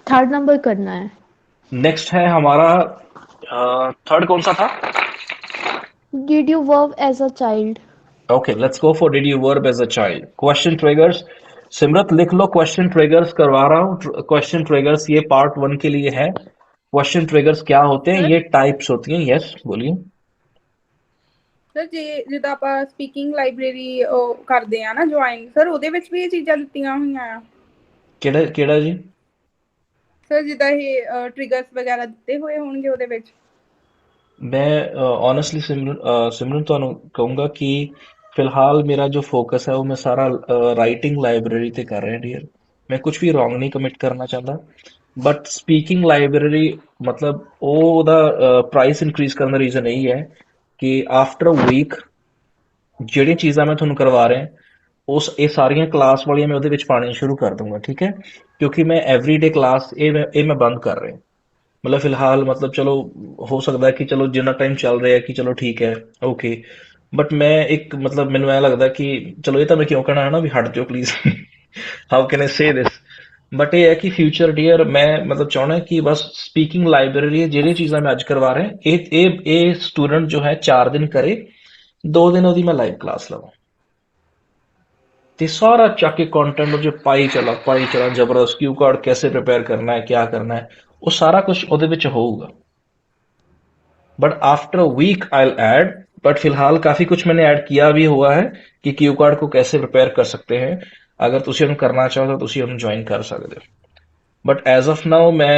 Third number करना है। Next है हमारा थर्ड कौन सा था? Did you verb as a child. Okay, let's go for did you verb as a child. Question triggers, Simrat लिख लो। क्वेश्चन ट्रिगर्स करवा रहा हूँ। क्वेश्चन ट्रिगर्स ये पार्ट वन के लिए है। क्वेश्चन ट्रिगर्स क्या होते हैं? ਸਰ ये टाइप्स होती हैं। यस, बोलिए। ਸਰ ਜੇ ਜਿੱਦਾਂ ਆਪਾਂ ਸਪੀਕਿੰਗ ਲਾਇਬ੍ਰੇਰੀ ਉਹ ਕਰਦੇ ਆ ਨਾ ਜੁਆਇਨ, ਸਰ ਉਹਦੇ ਵਿੱਚ ਵੀ ਇਹ ਚੀਜ਼ਾਂ ਦਿੱਤੀਆਂ ਹੋਈਆਂ ਆ। केड़ा केड़ा जी? ਸਰ ਜਿੱਦਾਂ ਇਹ ਟ੍ਰਿਗਰਸ ਵਗੈਰਾ ਦਿੱਤੇ ਹੋਏ ਹੋਣਗੇ ਉਹਦੇ ਵਿੱਚ। मैं ऑनेस्टली सिमरन तो कहूंगा कि फिलहाल मेरा जो फोकस है वो मैं सारा राइटिंग लाइब्रेरी ते कर रहा है डियर। मैं कुछ भी रॉन्ग नहीं कमिट करना चाहता। बट स्पीकिंग लाइब्रेरी मतलब ਉਹਦਾ ਪ੍ਰਾਈਸ ਇਨਕਰੀਜ਼ ਕਰਨ ਦਾ ਰੀਜ਼ਨ ਇਹੀ ਹੈ ਕਿ ਆਫਟਰ ਅ ਵੀਕ ਜਿਹੜੀਆਂ ਚੀਜ਼ਾਂ ਮੈਂ ਤੁਹਾਨੂੰ ਕਰਵਾ ਰਿਹਾ ਉਸ ਇਹ ਸਾਰੀਆਂ ਕਲਾਸ ਵਾਲੀਆਂ ਮੈਂ ਉਹਦੇ ਵਿੱਚ ਪਾਣੀਆਂ ਸ਼ੁਰੂ ਕਰ ਦੂੰਗਾ, ਠੀਕ ਹੈ? ਕਿਉਂਕਿ ਮੈਂ ਐਵਰੀਡੇ ਕਲਾਸ ਇਹ ਮੈਂ ਬੰਦ ਕਰ ਰਿਹਾ। मतलब फिलहाल मतलब चलो हो सकता है कि चलो जिन्ना टाइम चल रहा है कि चलो ठीक है, ओके। बट मैं एक मतलब मैंने ऐ लगता कि चलो ये तो मैं क्यों कहना है ना भी हट जाओ प्लीज। हाउ कैन आई से दिस? बट ये है कि फ्यूचर डियर मैं मतलब चाहना है कि बस स्पीकिंग लाइब्रेरी ਜਿਹੜੀ ਚੀਜ਼ਾਂ ਮੈਂ ਅੱਜ ਕਰਵਾ ਰਿਹਾ ਇਹ ਸਟੂਡੈਂਟ ਜੋ ਹੈ 4 दिन करे, 2 दिन ਉਹਦੀ मैं लाइव क्लास लवां ਤੇ ਸਾਰਾ ਚੱਕ ਕੇ कंटेंट जो पाई चला जबरदस्त क्यू कार्ड कैसे प्रिपेयर करना है क्या करना है वो सारा कुछ ਉਹਦੇ ਵਿੱਚ ਹੋਊਗਾ। But after a week I will add. बट फिलहाल काफी कुछ मैंने ऐड किया भी हुआ है कि क्यू कार्ड को कैसे प्रिपेयर कर सकते हैं। अगर तुसी ਉਹਨੂੰ करना चाहो तो तुसी ਉਹਨੂੰ ज्वाइन कर सकते हो। बट एज ऑफ नाउ मैं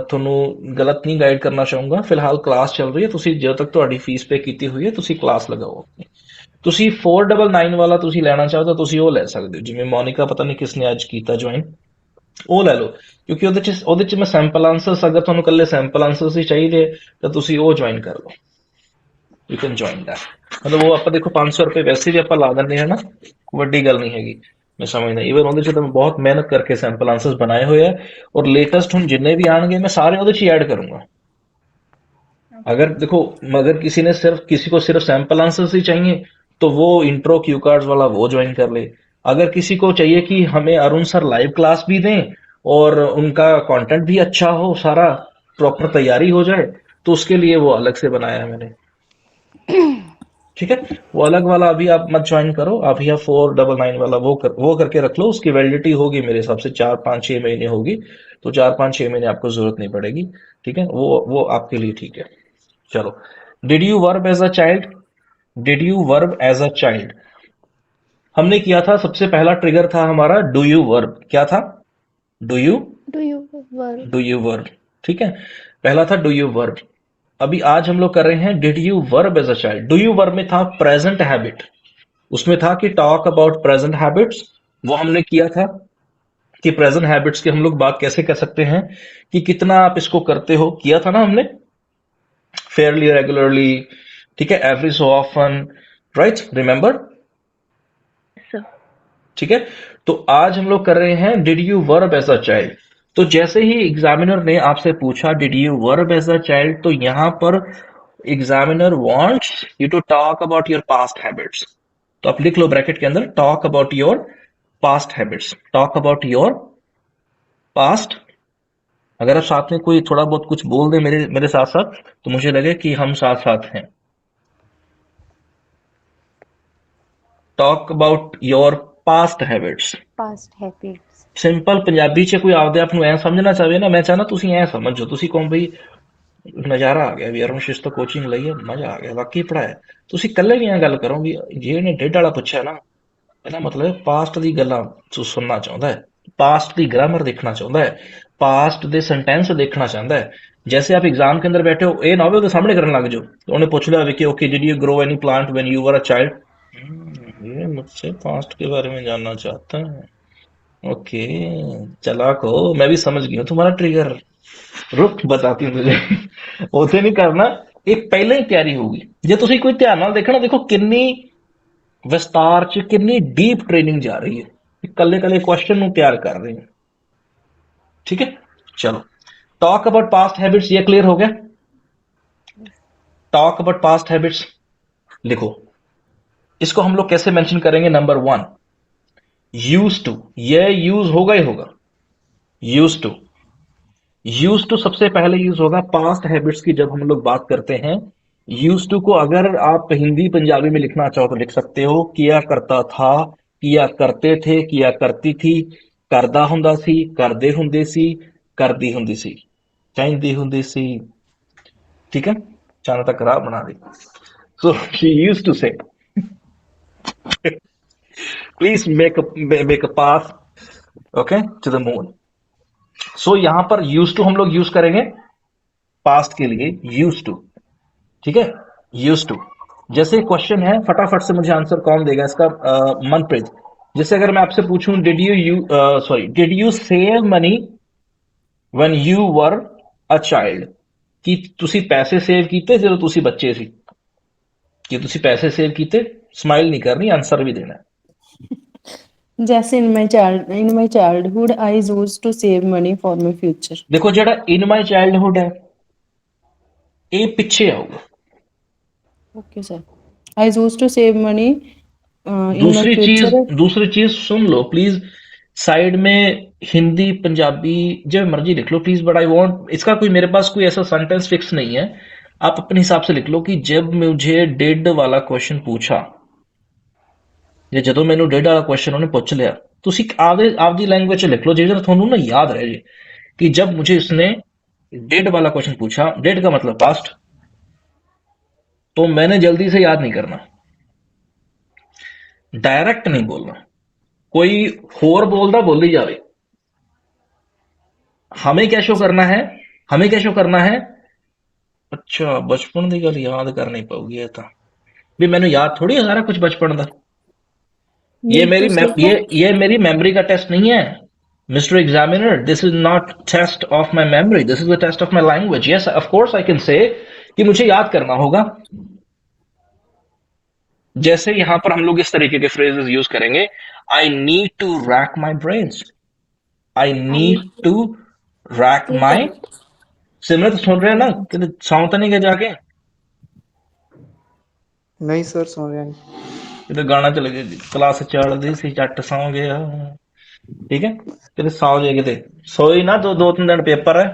ਤੁਹਾਨੂੰ गलत नहीं गाइड करना चाहूंगा। फिलहाल क्लास चल रही है, तुसी ਜਦੋਂ तक ਤੁਹਾਡੀ फीस पे ਕੀਤੀ ਹੋਈ ਹੈ ਤੁਸੀਂ क्लास लगाओ अपनी। ਤੁਸੀਂ 499 ਵਾਲਾ ਤੁਸੀਂ ਲੈਣਾ ਚਾਹੋ ਤਾਂ ਤੁਸੀਂ ਉਹ ਲੈ ਸਕਦੇ ਹੋ। ਜਿਵੇਂ ਮੋਨਿਕਾ ਪਤਾ ਨਹੀਂ ਕਿਸਨੇ ਅੱਜ ਕੀਤਾ ਜੁਆਇਨ, ਉਹ ਲੈ ਲਓ। ਕਿਉਂਕਿ ਉਹਦੇ ਚ ਮੈਂ ਸੈਂਪਲ ਆਨਸਰਸ, ਅਗਰ ਤੁਹਾਨੂੰ ਕੱਲੇ ਸੈਂਪਲ ਆਨਸਰਸ ਹੀ ਚਾਹੀਦੇ ਤਾਂ ਤੁਸੀਂ ਉਹ ਜੁਆਇਨ ਕਰ ਲਓ। You can join that. ਮਤਲਬ ਉਹ ਆਪਾਂ ਦੇਖੋ 500 ਰੁਪਏ ਵੈਸੇ ਵੀ ਆਪਾਂ ਲਾ ਦਿੰਦੇ ਹਾਂ ਨਾ, ਵੱਡੀ ਗੱਲ ਨਹੀਂ ਹੈਗੀ। ਮੈਂ ਸਮਝਦਾ ਈਵਨ ਉਹਦੇ ਚ ਤਾਂ ਮੈਂ ਬਹੁਤ ਮਿਹਨਤ ਕਰਕੇ ਸੈਂਪਲ ਆਨਸਰਸ ਬਣਾਏ ਹੋਏ ਆ। ਔਰ ਲੇਟੈਸਟ ਹੁਣ ਜਿੰਨੇ ਵੀ आएंगे मैं सारे ਉਹਦੇ ਚ ਹੀ ऐड करूंगा। अगर देखो, अगर किसी को सिर्फ सैंपल आंसर्स ही चाहिए तो वो इंट्रो क्यू कार्ड्स वाला वो ज्वाइन कर ले। अगर किसी को चाहिए कि हमें अरुण सर लाइव क्लास भी दें और उनका कंटेंट भी अच्छा हो, सारा प्रॉपर तैयारी हो जाए, तो उसके लिए वो अलग से बनाया है मैंने। ठीक है, वो अलग वाला अभी आप मत ज्वाइन करो। अभी आप 499 वाला वो करके रख लो। उसकी वैलिडिटी होगी मेरे हिसाब से 4 5 6 महीने होगी। तो 4 5 6 महीने आपको जरूरत नहीं पड़ेगी। ठीक है, वो आपके लिए ठीक है। चलो, did you verb as a child? Did you verb as a child हमने किया था। सबसे पहला ट्रिगर था हमारा डू यू वर्ब। क्या था? Do you do you verve. Do you verb. ठीक है, पहला था डू यू वर्ब। अभी आज हम लोग कर रहे हैं did you verb as a child. Do you verb में था प्रेजेंट हैबिट। उसमें था कि टॉक अबाउट प्रेजेंट हैबिट्स। वो हमने किया था कि प्रेजेंट हैबिट्स की हम लोग बात कैसे कर सकते हैं, कि कितना आप इसको करते हो, किया था ना हमने। फेयरली, रेगुलरली, ठीक है, every so often, right, remember? Sir. ठीक है, तो आज हम लोग कर रहे हैं did you verb as a child. तो जैसे ही एग्जामिनर ने आपसे पूछा did you verb as a child, तो यहां पर examiner wants you to talk about your past habits. तो आप लिख लो ब्रैकेट के अंदर talk about your past habits. Talk about your past. अगर आप साथ में कोई थोड़ा बहुत कुछ बोल दे मेरे मेरे साथ साथ, तो मुझे लगे कि हम साथ साथ हैं। Talk about your past habits. Past habits. Simple Punjabi ਚ ਕੋਈ ਆਪਦੇ ਆਪ ਨੂੰ ਐ ਸਮਝਣਾ ਚਾਹਵੇ ਨਾ, ਮੈਂ ਚਾਹਨਾ ਤੁਸੀਂ ਐ ਸਮਝੋ। ਤੁਸੀਂ ਕਹੋ ਬਈ ਨਜ਼ਾਰਾ ਆ ਗਿਆ ਵੀ ਅਰੁਣ ਸ਼ਿਸ਼ ਤੋਂ ਕੋਚਿੰਗ ਲਈ ਹੈ, ਮਜ਼ਾ ਆ ਗਿਆ, ਵਾਕਈ ਪੜਾਇਆ। ਤੁਸੀਂ ਇਕੱਲੇ ਵੀ ਐ ਗੱਲ ਕਰੋ ਵੀ ਜੇ ਇਹਨੇ ਡੇਢ ਵਾਲਾ ਪੁੱਛਿਆ ਨਾ, ਇਹਦਾ ਮਤਲਬ ਪਾਸਟ ਦੀ ਗੱਲਾਂ ਸੁਣਨਾ ਚਾਹੁੰਦਾ ਹੈ, पास्ट की ग्रामर देखना चाहता है, पास्ट ਦੇ सेंटेंस देखना चाहता है। जैसे आप एग्जाम के अंदर बैठे हो, ये ना हो ਉਹਦੇ ਸਾਹਮਣੇ ਕਰਨ ਲੱਗ ਜਾਓ तो उन्हें पूछ लिया कि okay did you grow any plant when you were a child. ये मुझसे पास्ट के बारे में जानना चाहता है। ओके, चालाक हो, मैं भी समझ गई हूँ तुम्हारा ट्रिगर। रुक बताती हूँ तुझे। उसे नहीं करना, ये पहले ही तैयारी होगी। ਜੇ ਤੁਸੀਂ ਕੋਈ ਧਿਆਨ ਨਾਲ ਦੇਖਣਾ, ਦੇਖੋ ਕਿੰਨੀ ਵਿਸਤਾਰ ਚ ਕਿੰਨੀ ਡੀਪ ਟ੍रेनिंग जा रही है। ਕੱਲੇ ਕੱਲੇ क्वेश्चन ਨੂੰ ਤਿਆਰ कर रहे हैं। ठीक है, चलो। टॉक अबाउट पास्ट हैबिट्स, ये क्लियर हो गया। टॉक अबाउट पास्ट हैबिट्स लिखो। इसको हम लोग कैसे मेंशन करेंगे? Number 1, use to. ये यूज होगा ही होगा, यूज टू। यूज टू सबसे पहले यूज होगा पास्ट हैबिट्स की जब हम लोग बात करते हैं। यूज टू को अगर आप हिंदी पंजाबी में लिखना चाहो तो लिख सकते हो, किया करता था, किया करते थे, किया करती थी, करदा हुंदा सी, करदे हुंदे सी, करदी हुंदी सी, चाहिंदी हुंदी सी। ठीक है, चांद तक राह बना दी। So she use to say please make a path okay to the moon. So यहां पर यूज टू हम लोग यूज करेंगे पास्ट के लिए, यूज टू। ठीक है, यूज टू। जैसे क्वेश्चन है, फटाफट से मुझे आंसर कौन देगा इसका? मनप्रीत। जैसे अगर मैं आपसे पूछूं, did you save money when you were a child, कि ਤੁਸੀਂ ਪੈਸੇ ਸੇਵ ਕੀਤੇ ਜਦੋਂ ਤੁਸੀਂ ਬੱਚੇ ਸੀ? ਕਿ ਤੁਸੀਂ ਪੈਸੇ ਸੇਵ ਕੀਤੇ? स्माइल नहीं करनी, आंसर भी देना है। जैसे in my childhood I used to save money for my future. देखो जेड़ा इन माई चाइल्डहुड है ये पिछे आऊगा। Okay sir. I used to save money in my future. दूसरी चीज सुन लो प्लीज, साइड में हिंदी पंजाबी जो मर्जी लिख लो प्लीज, बट आई वांट, इसका कोई मेरे पास कोई ऐसा सेंटेंस फिक्स नहीं है, आप अपने हिसाब से लिख लो कि जब मुझे डिड वाला क्वेश्चन पूछा, ਜਾਂ ਜਦੋਂ ਮੈਨੂੰ ਡਿਡ ਵਾਲਾ क्वेश्चन ਉਹਨੇ ਪੁੱਛ ਲਿਆ, ਤੁਸੀਂ ਆਪਦੀ लैंग्वेज ਚ लिख लो ਜਿਹੜਾ ਤੁਹਾਨੂੰ ना याद रहे जे, कि जब मुझे इसने डिड वाला क्वेश्चन पूछा, डिड का मतलब पास्ट, तो मैंने जल्दी से याद नहीं करना, डायरेक्ट नहीं बोलना, कोई होर बोलदा बोली जावे। हमें क्या शो करना है, हमें क्या शो करना है? अच्छा बचपन की गल याद करनी पऊगी, ये तो भी मैंने याद थोड़ी है सारा कुछ बचपन का। Need to save. ये मेरी मेमोरी का टेस्ट नहीं है mister examiner, this is not test of my memory, this is the test of my language. Yes of course I can say कि मुझे याद करना होगा। जैसे यहां पर हम लोग इस तरीके के फ्रेजेस यूज करेंगे, I need to rack my brains, I need to rack my. Simrat सुन रहे हैं ना, कि सॉन्ग तो नहीं गए जाके? नहीं सर, सुन रहे हैं। ਕਿਤੇ ਗਾਣਾ ਚੱਲ ਗਿਆ, ਕਲਾਸ ਚੜਦੀ ਸੀ ਜੱਟ ਸੌਂ ਗਿਆ। ਠੀਕ ਹੈ, ਕਿਤੇ ਸੌ ਜੇ, ਕਿਤੇ ਸੋਈ ਨਾ, ਦੋ ਤਿੰਨ ਦਿਨ ਪੇਪਰ ਹੈ,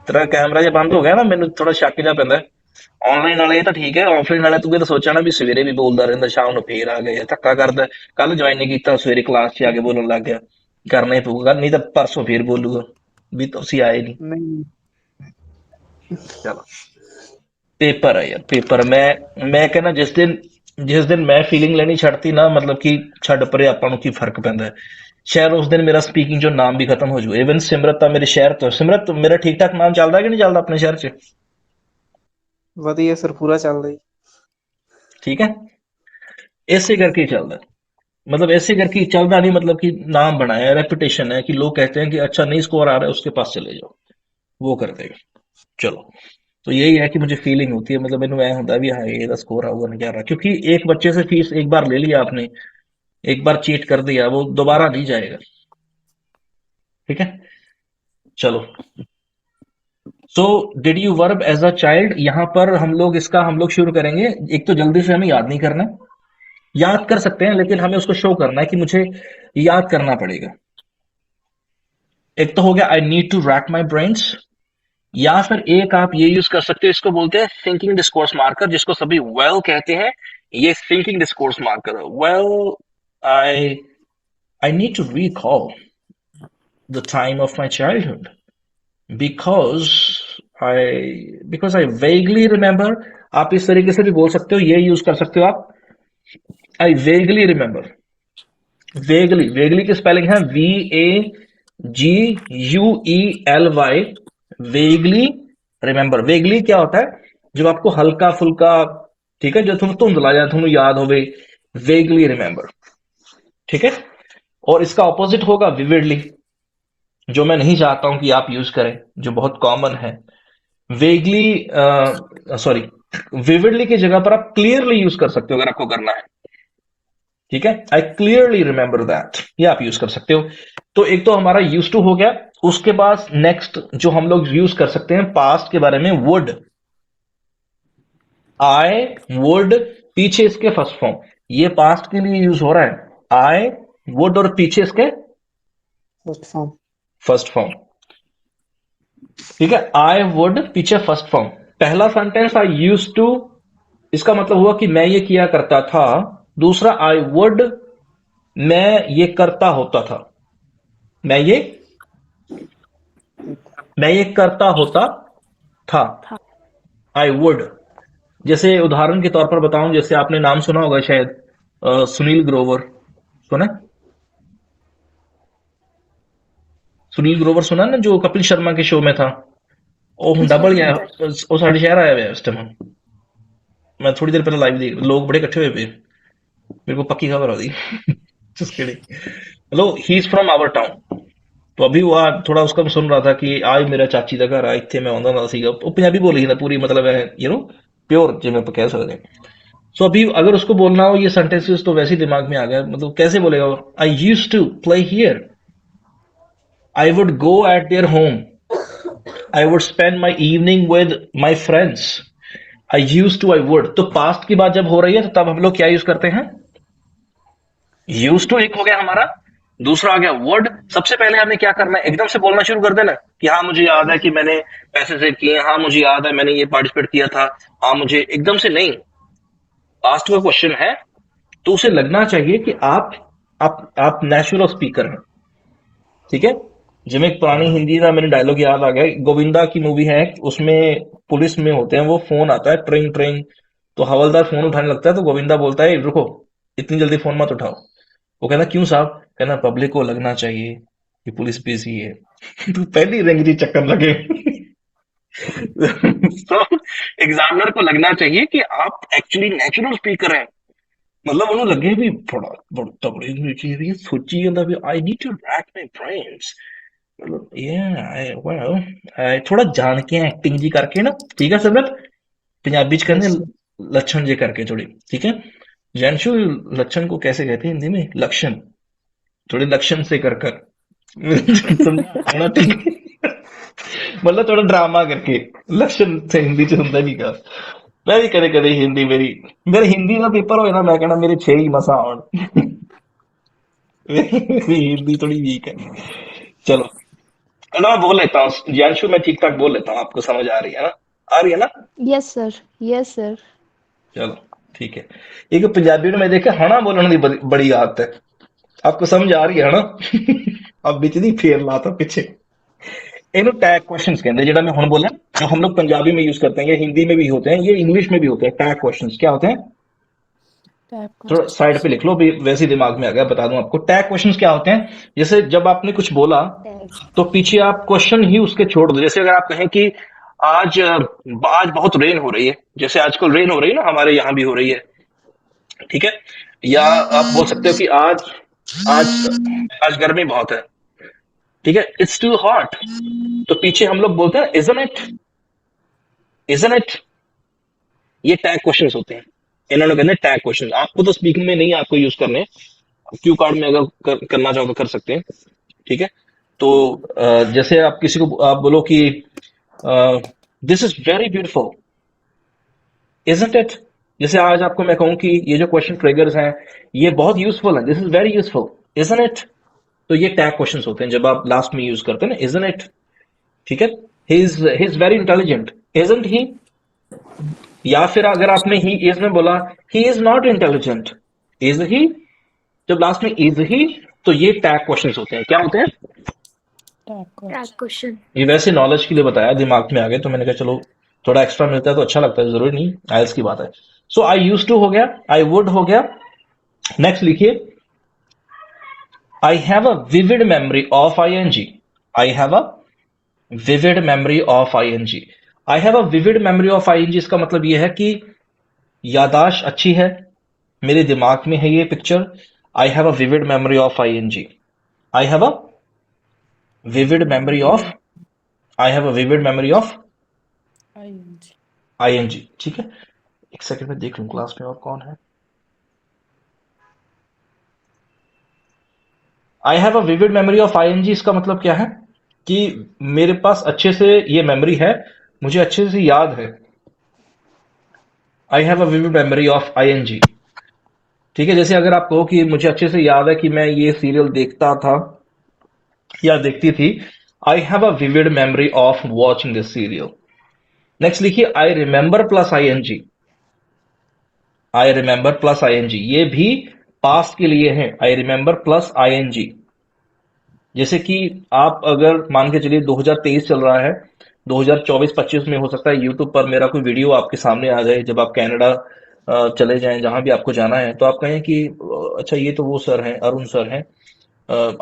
ਤੇਰਾ ਕੈਮਰਾ ਜੇ ਬੰਦ ਹੋ ਗਿਆ ਨਾ, ਮੈਨੂੰ ਥੋੜਾ ਸ਼ੱਕ ਜਾ ਪੈਂਦਾ। ਆਨਲਾਈਨ ਵਾਲੇ ਤਾਂ ਠੀਕ ਹੈ, ਆਫਲਾਈਨ ਵਾਲੇ ਤੂੰ ਇਹ ਤਾਂ ਸੋਚਿਆ ਨਾ ਵੀ ਸਵੇਰੇ ਵੀ ਬੋਲਦਾ ਰਹਿੰਦਾ, ਸ਼ਾਮ ਨੂੰ ਫੇਰ ਆ ਗਿਆ, ਧੱਕਾ ਕਰਦਾ। ਕੱਲ ਜੁਆਇਨ ਨਹੀਂ ਕੀਤਾ, ਸਵੇਰੇ ਕਲਾਸ 'ਚ ਆ ਕੇ ਬੋਲਣ ਲੱਗ ਗਿਆ, ਕਰਨਾ ਹੀ ਪਊਗਾ, ਨਹੀਂ ਤਾਂ ਪਰਸੋਂ ਫੇਰ ਬੋਲੂਗਾ ਵੀ ਤੁਸੀਂ ਆਏ ਨਹੀਂ। नहीं ਚਲੋ पेपर है यार, पेपर। मैं कहना जिस दिन मैं फीलिंग लेनी छड़ती ना, मतलब कि छड़ परे आपां नूं की फर्क पैंदा है, शायद उस दिन मेरा स्पीकिंग जो नाम भी खत्म हो जाए। इवन सिमरत मेरे शहर तो, सिमरत मेरा ठीक ठाक नाम चलता है कि नहीं चलता अपने शहर च? वधिया सर, पूरा चल रही। ठीक है, ऐसे करके ही चलता है, मतलब ऐसे करके ही चलता नहीं, मतलब कि नाम बनाया, रेपुटेशन है, कि लोग कहते हैं कि अच्छा नहीं स्कोर आ रहा है उसके पास चले जाओ, वो कर देगा। चलो, तो यही है कि मुझे फीलिंग होती है, मतलब मैंने ऐ होता भी हाँ ये स्कोर आऊगा नहीं क्या रहा, क्योंकि एक बच्चे से फीस एक बार ले लिया आपने, एक बार चीट कर दिया, वो दोबारा नहीं जाएगा। ठीक है, चलो। So did you verb as a child, यहां पर हम लोग शुरू करेंगे। एक तो जल्दी से हमें याद नहीं करना, याद कर सकते हैं लेकिन हमें उसको शो करना है कि मुझे याद करना पड़ेगा। एक तो हो गया I need to rack my brains, या फिर एक आप ये यूज कर सकते हो, इसको बोलते हैं थिंकिंग डिस्कोर्स मार्कर, जिसको सभी वेल कहते हैं। ये thinking discourse marker, well I need to recall the time of my childhood because I vaguely remember. आप इस तरीके से भी बोल सकते हो, ये यूज कर सकते हो आप, आई वेगली रिमेंबर। वेगली की स्पेलिंग है VAGUELY, वेगली रिमेंबर। वेगली क्या होता है? जब आपको हल्का फुल्का, ठीक है, जो तुम धुंधला जाए, तुम्हें याद हो गई, वेगली रिमेंबर। ठीक है, और इसका ऑपोजिट होगा विविडली, जो मैं नहीं चाहता हूं कि आप यूज करें, जो बहुत कॉमन है। विविडली की जगह पर आप क्लियरली यूज कर सकते हो अगर आपको करना है। ठीक है, आई क्लियरली रिमेंबर दैट, ये आप यूज कर सकते हो। तो एक तो हमारा यूज टू हो गया। उसके बाद नेक्स्ट जो हम लोग यूज कर सकते हैं पास्ट के बारे में, वुड, आई वुड, पीछे इसके फर्स्ट फॉर्म, ये पास्ट के लिए यूज हो रहा है, आई वुड, और पीछे इसके फर्स्ट फॉर्म। First form. ठीक है, आई वुड पीछे फर्स्ट फॉर्म, पहला सेंटेंस आई यूज टू, इसका मतलब हुआ कि मैं ये किया करता था। दूसरा आई वुड, मैं ये करता होता था, मैं ये करता होता था, आई वुड। जैसे उदाहरण के तौर पर बताऊं, जैसे आपने नाम सुना होगा शायद, सुनील ग्रोवर, सुना है? सुनील ग्रोवर सुना ना, जो कपिल शर्मा के शो में था। ਉਹ ਹੁੰਦਾ ਬੜੀਆ, ਉਹ ਸਾਡੇ ਸ਼ਹਿਰ ਆਇਆ ਹੋਇਆ ਇਸ ਟਾਈਮ। मैं थोड़ी देर पहले लाइव देख, लोग बड़े इकट्ठे हुए पे, मेरे को पक्की खबर होती। Just kidding. Hello, he is from our town. तो अभी वो थोड़ा उसका मैं सुन रहा था कि आज मेरा चाची ਦਾ ਘਰ ਆ, ਇੱਥੇ ਮੈਂ ਆਉਂਦਾ ਹੁੰਦਾ ਸੀਗਾ। ਉਹ ਪੰਜਾਬੀ ਬੋਲੀ ਜਾਂਦਾ पूरी, मतलब है यू नो प्योर, जिਵੇਂ ਆਪਾਂ ਕਹਿ ਸਕਦੇ हैं। सो अभी अगर उसको बोलना हो ये सेंटेंसेस तो वैसे ही दिमाग में आ गया, मतलब कैसे बोलेगा वो? I used to play here, I would go at their home, I would spend my evening with my friends. I use to, I would, तो पास्ट की बात जब हो रही है तो तब हम लोग क्या यूज करते हैं? यूज टू एक हो गया हमारा, दूसरा आ गया वर्ड। सबसे पहले हमें क्या करना है? एकदम से बोलना शुरू कर देना कि हाँ मुझे याद है कि मैंने पैसे सेव किए, हाँ मुझे याद है मैंने ये पार्टिसिपेट किया था, हाँ मुझे, एकदम से नहीं। पास्ट का क्वेश्चन है तो उसे लगना चाहिए कि आप नेचुरल स्पीकर हैं, ठीक है। जिमें एक पुरानी हिंदी का मैंने डायलॉग याद आ गया, गोविंदा की मूवी है, उसमें पुलिस में होते हैं, वो फोन आता है ट्रिंग ट्रिंग, तो हवलदार फोन उठाने लगता है, तो गोविंदा बोलता है रुको, इतनी जल्दी फोन मत उठाओ। वो कहना क्यों साहब? कहना पब्लिक को लगना चाहिए कि पुलिस बिजी है। तो पहली रेंगरी चक्कर लगे। तो एग्जामिनर को लगना चाहिए कि आप एक्चुअली नेचुरल स्पीकर हैं, मतलब उन्हें लगे भी थोड़ा तगड़ी चीज सोची ਜਾਂਦਾ ਵੀ I need to rack my brains, मतलब ये थोड़ा जान के एक्टिंग जी करके ना, ठीक है सिमरत? पंजाबी च कहते Yes, हैं लक्षण जे करके थोड़ी, ठीक है। जैनशु, लक्षण को कैसे कहते हैं हिंदी में? लक्षण, थोड़े लक्षण से कर कर। समझना ठीक है? मतलब थोड़ा ड्रामा करके, लक्षण से हिंदी च ਹੁੰਦਾ नहीं का। मैं भी कदे कदे हिंदी, मेरे हिंदी का पेपर होए ना, मैं कहना मेरे 6 ही मसा आउण। मेरी हिंदी थोड़ी वीक है। चलो, ना मैं बोल लेता हूँ ज्ञानशु, मैं ठीक ठाक बोल लेता हूँ, आपको समझ आ रही है ना? आ रही है ना? Yes sir, yes sir. चलो ठीक है। एक पंजाबी में मैं देखा हना बोलने की बड़ी आदत है, आपको समझ आ रही है ना? अब बिच दी फेर लाता पीछे। इन्हें टैग क्वेश्चंस कहते हैं, जेड़ा मैं हुण बोला, जो हम लोग पंजाबी में यूज करते हैं, ये हिंदी में भी होते हैं, ये इंग्लिश में भी होते हैं। टैग क्वेश्चंस क्या होते हैं? tap थोड़ा साइड पे लिख लो, भी वैसे ही दिमाग में आ गया, बता दूं आपको। टैग क्वेश्चंस क्या होते हैं? जैसे जब आपने कुछ बोला तो पीछे आप क्वेश्चन ही उसके छोड़ दो। जैसे अगर आप कहें कि आज बहुत रेन हो रही है, जैसे आजकल रेन हो रही है ना, हमारे यहाँ भी हो रही है, ठीक है। या आप बोल सकते हो कि आज आज आज गर्मी बहुत है, ठीक है, इट्स टू हॉट, तो पीछे हम लोग बोलते हैं इजंट इट, इजंट इट। ये टैग क्वेश्चंस होते हैं, इन्होंने कहते हैं टैग क्वेश्चंस। आपको तो स्पीकिंग में नहीं, आपको यूज करने, क्यू कार्ड में अगर करना चाहो तो कर सकते हैं, ठीक है। तो जैसे आप किसी को आप बोलो कि this is very beautiful, isn't it. जैसे आज आपको मैं कहूं कि ये जो क्वेश्चन ट्रिगर्स हैं ये बहुत यूजफुल है, this is very useful, isn't it. तो ये टैग क्वेश्चंस होते हैं जब आप लास्ट में यूज करते हैं ना, इजंट इट, ठीक है। He is very intelligent, isn't he. या फिर अगर आपने ही इज में बोला, he is not intelligent, is he. जब लास्ट में इज ही, तो ये टैग क्वेश्चंस होते हैं। क्या होते हैं? tap question. Tag question. ये वैसे नॉलेज के लिए बताया, दिमाग में आ गया तो मैंने कहा चलो थोड़ा एक्स्ट्रा मिलता है तो अच्छा लगता है, जरूरी नहीं आयल्स की बात है। सो आई यूज टू हो गया, आई वुड हो गया। नेक्स्ट लिखिए, I have a vivid memory of I N G, I have a vivid memory of I N G. I have a vivid memory of I N G, इसका मतलब यह है कि यादाश्त अच्छी है, मेरे दिमाग में है ये picture. I have a vivid memory of I N G, I have a vivid memory of, I have a vivid memory of ing. I N G, ठीक है। एक सेकंड में देख लूं क्लास में और कौन है। I have a vivid memory of I N G, इसका मतलब क्या है कि मेरे पास अच्छे से ये मेमोरी है, मुझे अच्छे से याद है। I have a vivid memory of I N G, ठीक है। जैसे अगर आप कहो कि मुझे अच्छे से याद है कि मैं ये सीरियल देखता था या देखती थी, I have a vivid memory of watching this serial. Next लिखिए I remember plus ING. I remember plus ING ये भी पास्ट के लिए है। I remember plus ING. जैसे कि आप अगर मान के चलिए 2023 चल रहा है, 2024-25 में हो सकता है यूट्यूब पर मेरा कोई वीडियो आपके सामने आ जाए, जब आप कनाडा चले जाएं, जहां भी आपको जाना है, तो आप कहें कि अच्छा ये तो वो सर हैं, अरुण सर हैं,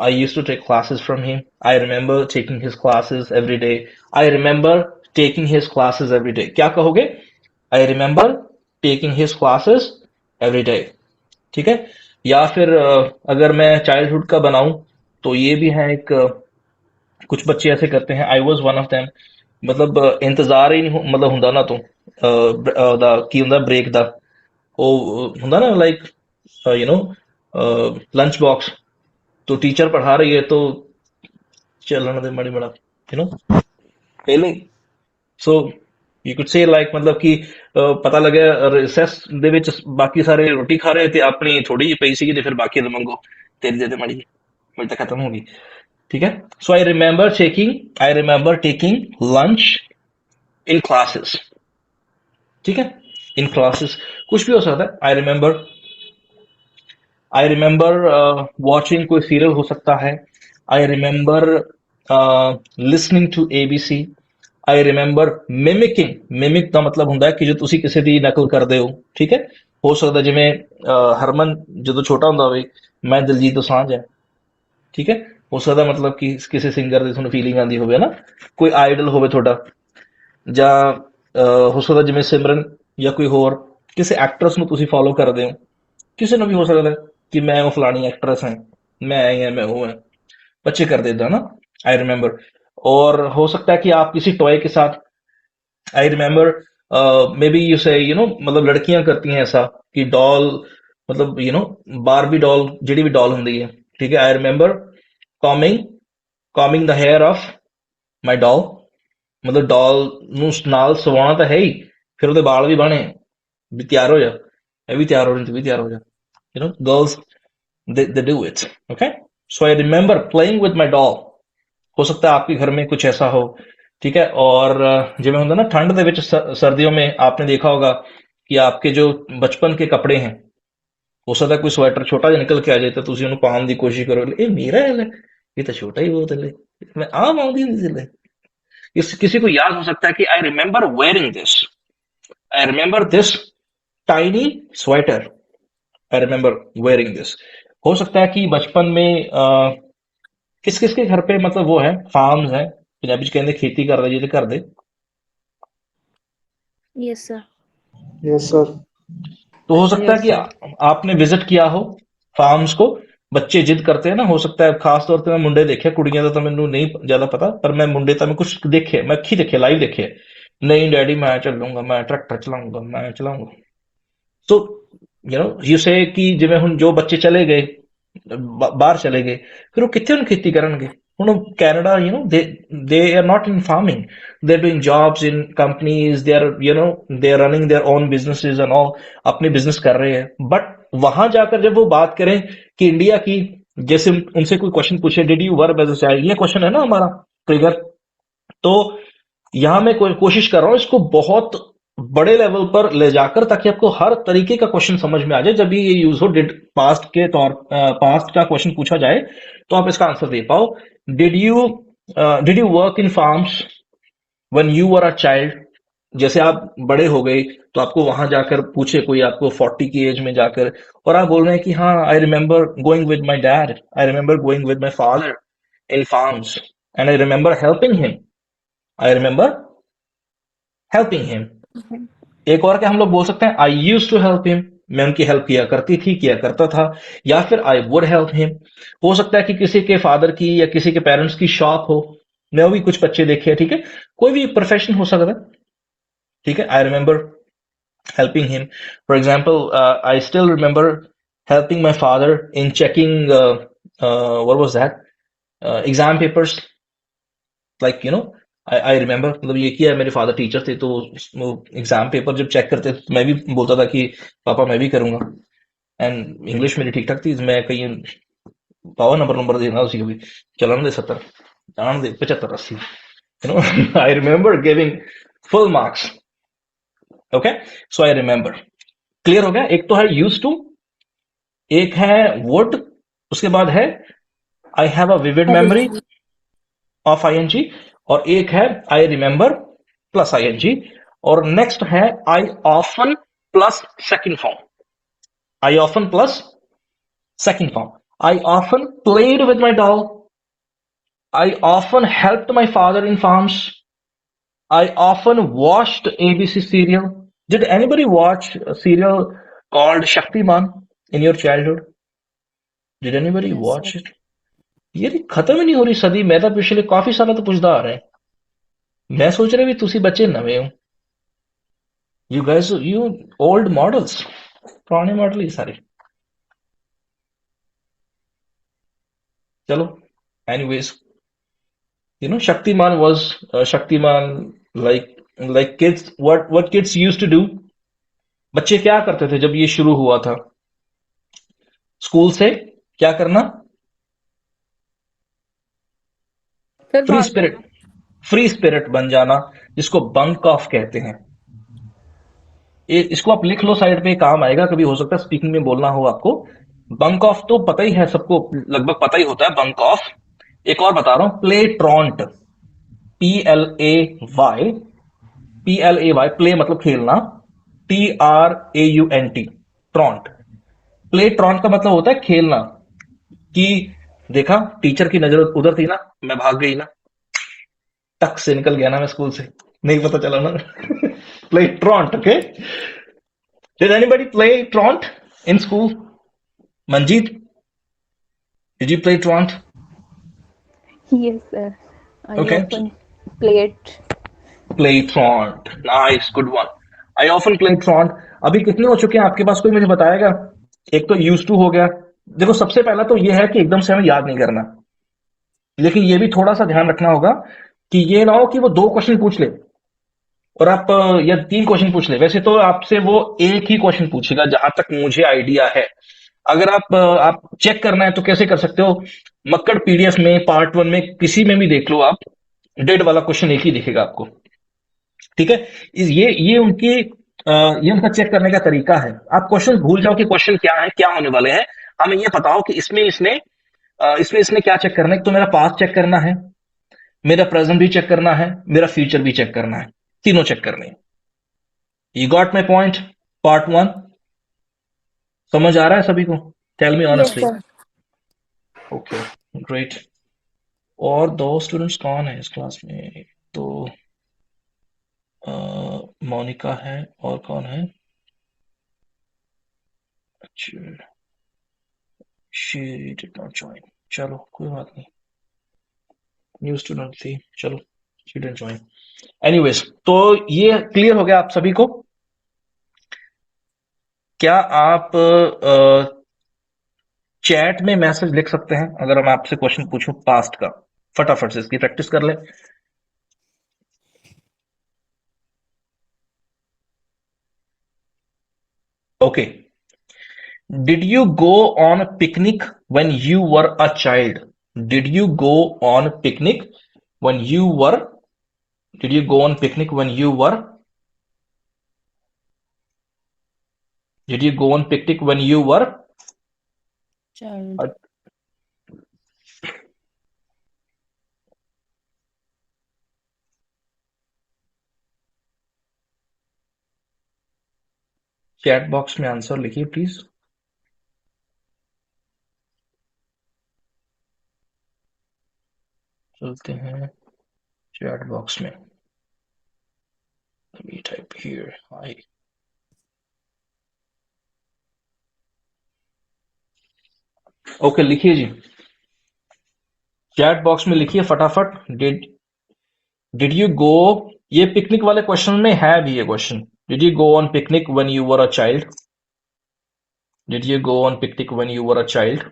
I use to take classes from him, I remember taking his classes every day, I remember taking his classes every day. क्या कहोगे? I remember taking his classes every day. ठीक है। या फिर अगर मैं चाइल्डहुड का बनाऊं तो ये भी है एक कुछ बच्चे ऐसे करते हैं, I was one of them. मतलब इंतजार ही नहीं मतलब ਹੁੰਦਾ ਨਾ ਤੂੰ ਦਾ ਕੀ ਹੁੰਦਾ ਬ੍ਰੇਕ ਦਾ ਉਹ ਹੁੰਦਾ ਨਾ like you know lunch box, तो टीचर पढ़ा रही है तो ਚੱਲਣ ਦੇ ਮਾੜੀ ਬੜਾ यू नो पहले। सो ਯੂ ਕੁਡ ਸੇ ਲਾਈਕ मतलब कि ਪਤਾ ਲੱਗਿਆ ਰਿਸੈਸ ਦੇ ਵਿੱਚ ਬਾਕੀ ਸਾਰੇ ਰੋਟੀ ਖਾ ਰਹੇ ਤੇ ਆਪਣੀ ਥੋੜੀ ਜਿਹੀ ਪਈ ਸੀਗੀ ਤੇ ਫਿਰ ਬਾਕੀ ਦਾ ਮੰਗੋ ਤੇਰੀ ਦੇ ਮਾੜੀ ਮੇਰੀ ਤਾਂ ਖਤਮ ਹੋ गई। ठीक है। So I remember taking lunch in classes. ठीक है। इन क्लासेस कुछ भी हो सकता है। आई रिमेंबर वॉचिंग कोई सीरियल हो सकता है। I remember listening to ABC. I remember mimicking. Mimic का मतलब ਹੁੰਦਾ ਹੈ ਕਿ ਜੇ ਤੁਸੀਂ ਕਿਸੇ ਦੀ ਨਕਲ ਕਰਦੇ ਹੋ। ਠੀਕ ਹੈ। ਹੋ ਸਕਦਾ ਜਿਵੇਂ ਹਰਮਨ ਜਦੋਂ ਛੋਟਾ ਹੁੰਦਾ ਹੋਵੇ ਮੈਂ ਦਿਲਜੀਤ ਦੋਸਾਂਝ ਹੈ। ਠੀਕ ਹੈ। ਹੋ ਸਕਦਾ ਮਤਲਬ ਕਿ ਕਿਸੇ ਸਿੰਗਰ ਦੀ ਤੁਹਾਨੂੰ ਫੀਲਿੰਗ ਆਉਂਦੀ ਹੋਵੇ ਨਾ, ਕੋਈ ਆਈਡਲ ਹੋਵੇ ਤੁਹਾਡਾ, ਜਾਂ ਹੋ ਸਕਦਾ ਜਿਵੇਂ ਸਿਮਰਨ ਜਾਂ ਕੋਈ ਹੋਰ ਕਿਸੇ ਐਕਟਰਸ ਨੂੰ ਤੁਸੀਂ ਫॉलो ਕਰਦੇ ਹੋ। ਕਿਸੇ ਨੂੰ ਵੀ ਹੋ ਸਕਦਾ ਕਿ मैं वो फलानी एक्ट्रेस हैं, मैं है मैं वो है, बच्चे कर देता ना आई रिमेंबर। और हो सकता है कि आप किसी टॉय के साथ I remember may be you से मतलब लड़कियां करती हैं ऐसा कि डॉल मतलब बारबी डॉल ਜਿਹੜੀ ਵੀ डॉल ਹੁੰਦੀ ਹੈ। ठीक है। I remember combing the hair of my doll. मतलब डॉल ਨੂੰ ਨਾਲ ਸਵਾਉਣਾ ਤਾਂ ਹੈ ਹੀ, ਫਿਰ ਉਹਦੇ ਵਾਲ ਵੀ ਬਾਣੇ ਵੀ ਤਿਆਰ ਹੋ ਜਾ, ਇਹ ਵੀ ਤਿਆਰ ਹੋ ਰਹੀ, ਤੂੰ ਵੀ ਤਿਆਰ ਹੋ ਜਾ। Girls they do it। okay। so I remember playing with my doll। हो सकता है आपके घर में कुछ ऐसा हो। ठीक है। और जिਵੇਂ ਹੁੰਦਾ ना ठंड ਦੇ ਵਿੱਚ सर्दियों में आपने देखा होगा कि आपके जो बचपन के कपड़े हैं, हो सकता है कोई स्वेटर छोटा ਜਿਹਾ निकल के आ जाए तो ਤੁਸੀਂ ਉਹਨੂੰ ਪਾਉਣ ਦੀ ਕੋਸ਼ਿਸ਼ ਕਰੋ, ਇਹ ਮੇਰਾ है, ये तो छोटा ही बहुत है, मैं आम आऊंगी किसी को याद हो सकता है कि I remember wearing this, I remember this tiny sweater, I remember wearing this. हो सकता है कि बचपन में किस किस के घर पे मतलब वो है फार्म्स है, पंजाबी च कहते खेती कर रहे ਜਿਹਦੇ घर दे। Yes sir. Yes sir. तो हो सकता है कि आपने विजिट किया हो फार्म्स को। बच्चे जिद करते हैं ना, हो सकता है खास तौर पे मैं मुंडे देखे, कुड़ियां ਦਾ ਤਾਂ ਮੈਨੂੰ ਨਹੀਂ ਜ਼ਿਆਦਾ ਪਤਾ, ਪਰ ਮੈਂ ਮੁੰਡੇ ਤਾਂ ਮੈਂ ਕੁਝ ਦੇਖੇ, ਮੈਂ ਅੱਖੀ ਦੇਖੇ, ਲਾਈਵ ਦੇਖੇ। नहीं डैडी मैं ਚੱਲੂੰਗਾ, मैं ट्रैक्टर ਚਲਾਉਂਗਾ, मैं ਚਲਾਉਂਗਾ। सो यू से कि ਜਿਵੇਂ ਹੁਣ ਜੋ ਬੱਚੇ ਚਲੇ ਗਏ ਬਾਹਰ ਚਲੇ ਗਏ, ਫਿਰ ਉਹ ਕਿੱਥੇ ਹੁਣ ਖੇਤੀ ਕਰਨਗੇ? ਹੁਣ Canada they are not in farming, they're doing jobs in companies, they're running their own businesses and all, अपने बिजनेस कर रहे हैं। बट वहां जाकर जब वो बात करें कि इंडिया की, जैसे उनसे कोई क्वेश्चन पूछे did you work as a child, ये क्वेश्चन है ना हमारा ट्रिगर। तो यहां मैं कोशिश कर रहा हूं इसको बहुत बड़े लेवल पर ले जाकर, ताकि आपको हर तरीके का क्वेश्चन समझ में आ जाए। जब भी ये यूज हो पास्ट का क्वेश्चन पूछा जाए तो आप इसका आंसर दे पाओ। Did you work in farms when you were a child? जैसे आप बड़े हो गए तो आपको वहां जाकर पूछे कोई, आपको 40 की एज में जाकर, और आप बोल रहे हैं कि हाँ I remember going with my dad, I remember going with my father in farms and I remember helping him, I remember helping him. एक और क्या हम लोग बोल सकते हैं? I use to help him, मैं उनकी हेल्प किया करती थी, किया करता था। या फिर आई वुड हेल्प हिम। हो सकता है कि किसी के फादर की या किसी के पेरेंट्स की शॉप हो, मैं भी कुछ बच्चे देखे। ठीक है। कोई भी प्रोफेशन हो सकता है। ठीक है। I remember helping him. For example I still remember helping my father in checking what was that exam papers, like I remember, मतलब ये किया है। मेरे फादर टीचर थे, तो वो एग्जाम पेपर जब चेक करते थे तो मैं भी बोलता था कि पापा मैं भी करूंगा। एंड इंग्लिश मेरी ठीक ठाक थी, मैं कहीं पावर नंबर देना उसी को भी चलाना दे 70 जान दे 75-80, you know. I remember giving full marks. Okay, so I remember. Clear हो गया? एक तो है यूज टू, एक है वुड, उसके बाद है I have a vivid memory of ING, और एक है आई रिमेंबर प्लस आईएनजी, और नेक्स्ट है I often plus second form, I often plus second form, I often played with my doll, I often helped my father in farms, I often watched ABC serial. Did anybody watch a serial called Shaktiman in your childhood? Did anybody Yes, watch sir. it? ये खत्म ही नहीं हो रही सदी। मैं तो पिछले काफी सालों तो पुछदा आ रहे हैं। मैं सोच रहा भी तुसी बच्चे नवे हो। You guys, you old models, पुराने मॉडल ही सारे। चलो, anyways, you know, Shaktiman was Shaktiman, like kids. What kids used to do? बच्चे क्या करते थे जब ये शुरू हुआ था? स्कूल से क्या करना? फिर फ्री भाग स्पिरिट, जाना। फ्री स्पिरिट बन जाना, जिसको बंक ऑफ कहते हैं। इसको आप लिख लो, साइड पे काम आएगा, कभी हो सकता है स्पीकिंग में बोलना हो आपको। बंक ऑफ तो पता ही है सबको, लगभग पता ही होता है बंक ऑफ। एक और बता रहा हूं, प्ले ट्रॉन्ट, PLAY, PLAY, प्ले मतलब खेलना, TRAUNT, ट्रॉन्ट। प्ले ट्रॉन्ट का मतलब होता है खेलना, कि देखा टीचर की नजर उधर थी ना, मैं भाग गई ना, टक से निकल गया ना मैं स्कूल से, नहीं पता चला ना। Play truant, okay. Did anybody play truant in school? Manjeet, did you play truant? Yes, sir. I okay, often play it. Play truant, nice, good one. I often play truant. अभी कितने हो चुके हैं आपके पास, कोई मुझे बताएगा? एक तो यूज टू हो गया। देखो, सबसे पहला तो ये है कि एकदम से हमें याद नहीं करना, लेकिन ये भी थोड़ा सा ध्यान रखना होगा कि ये ना हो कि वो 2 क्वेश्चन पूछ ले और आप या 3 क्वेश्चन पूछ ले। वैसे तो आपसे वो एक ही क्वेश्चन पूछेगा जहां तक मुझे आइडिया है। अगर आप चेक करना है तो कैसे कर सकते हो, मक्कड़ पीडीएफ में पार्ट 1 में किसी में भी देख लो आप, डेड वाला क्वेश्चन एक ही दिखेगा आपको, ठीक है। ये उनकी ये उनका चेक करने का तरीका है। आप क्वेश्चन भूल जाओ कि क्वेश्चन क्या है, क्या होने वाले हैं। हमें ये पता हो कि इसमें इसने क्या चेक करना है। तो मेरा पास्ट चेक करना है, मेरा प्रेजेंट भी चेक करना है, मेरा फ्यूचर भी चेक करना है, तीनों चेक करने हैं। You got my point? Part 1 समझ आ रहा है सभी को? Tell me yes honestly. Sir. Okay, great. और 2 स्टूडेंट्स कौन है इस क्लास में? तो मोनिका है, और कौन है? अच्छा, शी डिड नॉट ज्वाइन। चलो कोई बात नहीं, न्यू स्टूडेंट थी, चलो, शी डिडंट ज्वाइन। एनीवेज, तो ये क्लियर हो गया आप सभी को? क्या आप चैट में मैसेज लिख सकते हैं अगर मैं आपसे क्वेश्चन पूछूं पास्ट का? फटाफट से इसकी प्रैक्टिस कर ले। Okay, did you go on picnic when you were a child? Did you go on picnic when you were did you go on picnic when you were did you go on picnic when you were? Child. Chat box में answer लिखिए please. चलते हैं chat box में। Let me type here. Hi. Okay, लिखिए जी, chat box में लिखिए फटाफट। Did you गो, ये पिकनिक वाले क्वेश्चन में है भी ये question. Did you go on picnic when you were a child? Did you go on picnic when you were a child?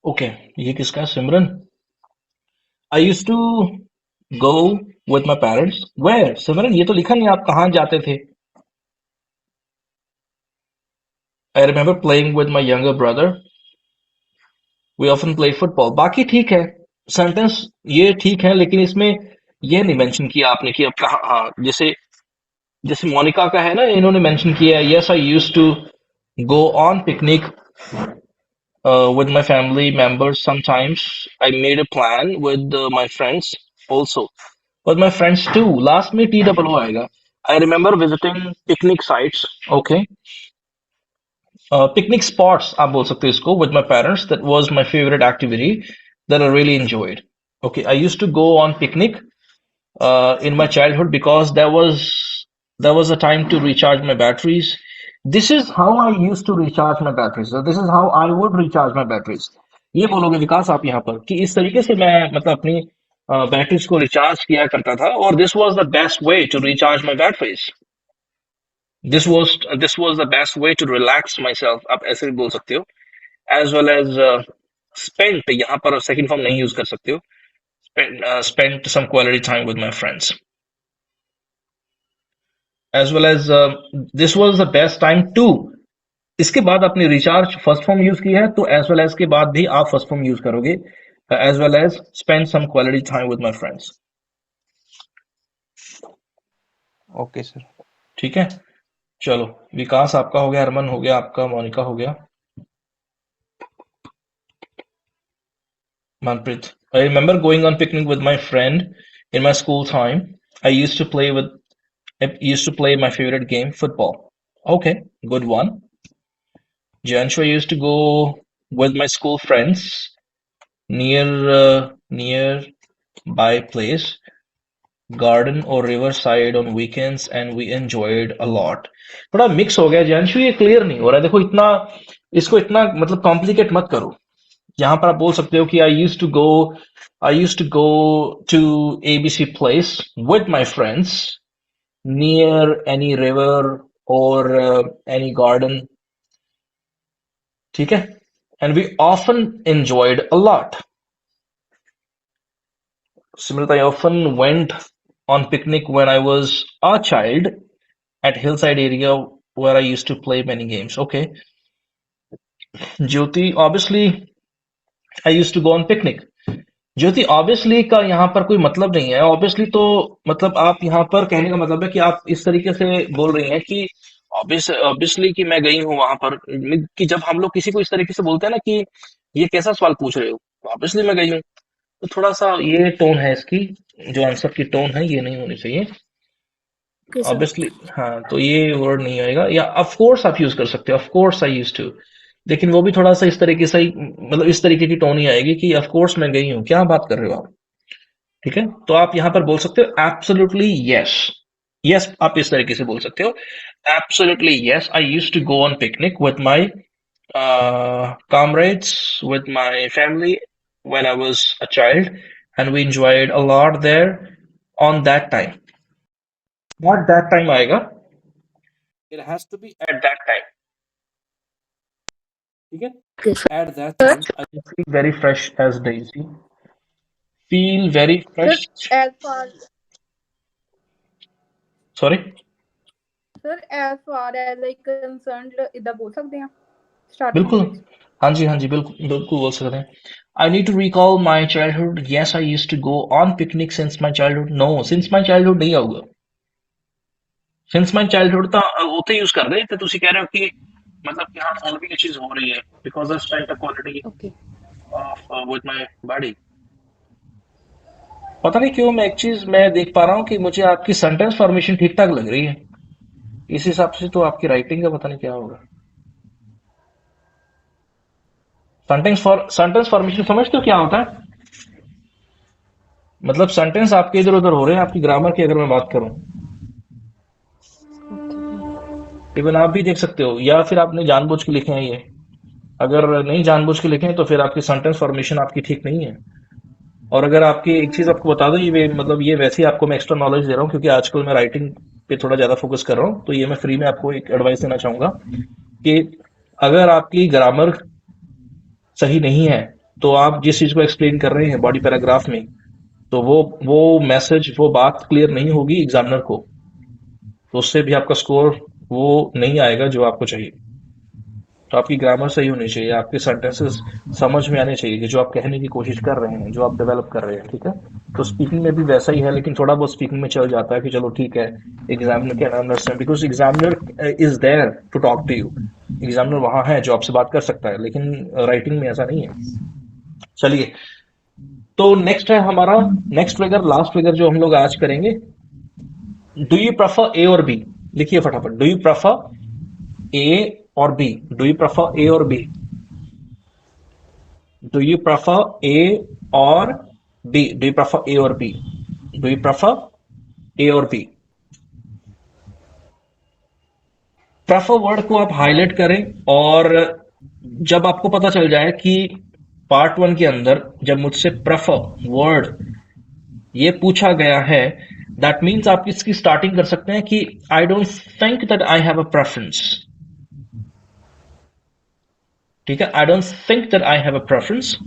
Okay, ये किसका है? Simran. I use to go with my parents. Where? Simran, ये तो लिखा नहीं आप कहाँ जाते थे। I remember playing with my younger brother. We often play football. बाकी ठीक है, सेंटेंस ये ठीक है, लेकिन इसमें ये नहीं मेंशन किया आपने कि अब कहाँ। हाँ, जैसे जैसे मोनिका का है ना, इन्होंने मेंशन किया है, yes I use to go on picnic with my family members. Sometimes I made a plan with my friends also. With my friends too. Last में TWO आएगा. I remember visiting picnic sites. Okay. Picnic spots आप बोल सकते हो इसको with my parents. That was my favorite activity that I really enjoyed. Okay. I used to go on picnic in my childhood because there was a time to recharge my batteries. This is how I used to recharge my batteries. So this is how I would recharge my batteries. ये बोलोगे विकास आप यहाँ पर कि इस तरीके से मैं मतलब अपनी बैटरीज को रिचार्ज किया करता था, और this was the best way to recharge my batteries. This was the best way to relax my self, आप ऐसे भी बोल सकते हो। एज वेल एज स्पेंट, यहाँ पर सेकंड फॉर्म नहीं यूज कर सकते हो। spent some quality time with my friends, as well as this was the best time too। इसके बाद आपने रिचार्ज फर्स्ट फॉर्म यूज की है, तो एज वेल एज के बाद भी आप फर्स्ट फॉर्म यूज करोगे, as well as spend some quality time with my friends. Okay sir. ठीक है, चलो विकास आपका हो गया, अरमान हो गया आपका, मोनिका हो गया, Manpreet. I remember going on picnic with my friend in my school time. I used to play with I used to play my favorite game, football. Okay, good one. Janshu, I used to go with my school friends nearby place, garden or riverside on weekends, and we enjoyed a lot. थोड़ा mix हो गया जानशु, ये clear नहीं हो रहा है। देखो इतना, इसको इतना मतलब कॉम्प्लिकेट मत करो। यहाँ पर आप बोल सकते हो कि I used to go to ABC place with my friends near any river or any garden। ठीक है, and we often enjoyed a lot। Similarly, I often went on picnic when I was a child at hillside area where I used to play many games। Okay, Jyoti, obviously I used to go on picnic। Jyoti, obviously का यहाँ पर कोई मतलब नहीं है। Obviously तो मतलब आप यहाँ पर कहने का मतलब है कि आप इस तरीके से बोल रही हैं कि ऑब्वियसली कि मैं गई हूँ वहां पर, कि जब हम लोग किसी को इस तरीके से बोलते हैं ना कि ये कैसा सवाल पूछ रहे हो, ऑब्वियसली मैं गई हूँ, तो थोड़ा सा ये टोन है इसकी, जो आंसर की टोन है ये नहीं होनी चाहिए ओके सर। ऑब्वियसली। हाँ, तो ये वर्ड नहीं आएगा, या ऑफ कोर्स आप यूज कर सकते हो, of course I used to, लेकिन वो भी थोड़ा सा इस तरीके से मतलब इस तरीके की टोन ही आएगी कि ऑफ कोर्स मैं गई हूँ, क्या बात कर रहे हो आप। ठीक है, तो आप यहां पर बोल सकते हो एब्सोल्युटली यस। यस आप इस तरीके से बोल सकते हो, absolutely yes I used to go on picnic with my comrades, with my family when I was a child, and we enjoyed a lot there on that time। Not that time आएगा, it has to be at that time। ठीक है, Okay, at that time I feel very fresh as Daisy। Feel very fresh। as far Sorry, sir as far as like concerned इदा बोल सकते हैं starting बिल्कुल, हाँ जी बिल्कुल बिल्कुल बोल सकते हैं। I need to recall my childhood। Yes, I used to go on picnic since my childhood। No, since my childhood नहीं आऊगा। Since my childhood ਤਾਂ ਉੱਥੇ यूज कर रहे थे, ਤੁਸੀਂ कह रहे हो कि मतलब कि हाँ और भी ये चीज हो रही है, because I spent a quality Okay. of with my body। पता नहीं क्यों मैं एक चीज मैं देख पा रहा हूँ कि मुझे आपकी सेंटेंस फॉर्मेशन ठीक ठाक लग रही है, इस हिसाब से तो आपकी राइटिंग का पता नहीं क्या होगा। सेंटेंस फॉर्मेशन समझते हो क्या होता है? मतलब सेंटेंस आपके इधर उधर हो रहे हैं, आपकी ग्रामर की अगर मैं बात करूं, इवन आप भी देख सकते हो, या फिर आपने जानबूझ के लिखे हैं ये। अगर नहीं जानबूझ के लिखे हैं तो फिर आपकी सेंटेंस फॉर्मेशन आपकी ठीक नहीं है। और अगर आपकी एक चीज आपको बता दो, ये मतलब ये वैसे ही आपको मैं एक्स्ट्रा नॉलेज दे रहा हूँ, क्योंकि आजकल मैं राइटिंग पे थोड़ा ज्यादा फोकस कर रहा हूँ, तो ये मैं फ्री में आपको एक एडवाइस देना चाहूंगा कि अगर आपकी ग्रामर सही नहीं है तो आप जिस चीज को एक्सप्लेन कर रहे हैं बॉडी पैराग्राफ में, तो वो मैसेज, वो बात क्लियर नहीं होगी एग्जामिनर को, तो उससे भी आपका स्कोर वो नहीं आएगा जो आपको चाहिए। तो आपकी ग्रामर सही होनी चाहिए, आपके सेंटेंसेस समझ में आने चाहिए कि जो आप कहने की कोशिश कर रहे हैं, जो आप डेवलप कर रहे हैं, ठीक है। तो स्पीकिंग में भी वैसा ही है, लेकिन थोड़ा बहुत स्पीकिंग में चल जाता है कि चलो ठीक है, examiner can understand, because examiner is there to talk to you. Examiner वहां है जो आपसे बात कर सकता है, लेकिन राइटिंग में ऐसा नहीं है। चलिए, तो नेक्स्ट है हमारा नेक्स्ट ट्रिगर, लास्ट ट्रिगर जो हम लोग आज करेंगे, डू यू प्रेफर ए और बी। लिखिए फटाफट, डू यू प्रेफर ए और बी, डू यू प्रेफर ए और बी, डू यू प्रेफर ए और बी, डू यू प्रेफर ए और बी, डू यू प्रेफर ए और बी। प्रेफर वर्ड को आप हाईलाइट करें, और जब आपको पता चल जाए कि पार्ट 1 के अंदर जब मुझसे प्रेफर वर्ड ये पूछा गया है, दैट मीन्स आप इसकी स्टार्टिंग कर सकते हैं कि आई don't think that I have a preference. ठीक है, I don't think that I have a preference,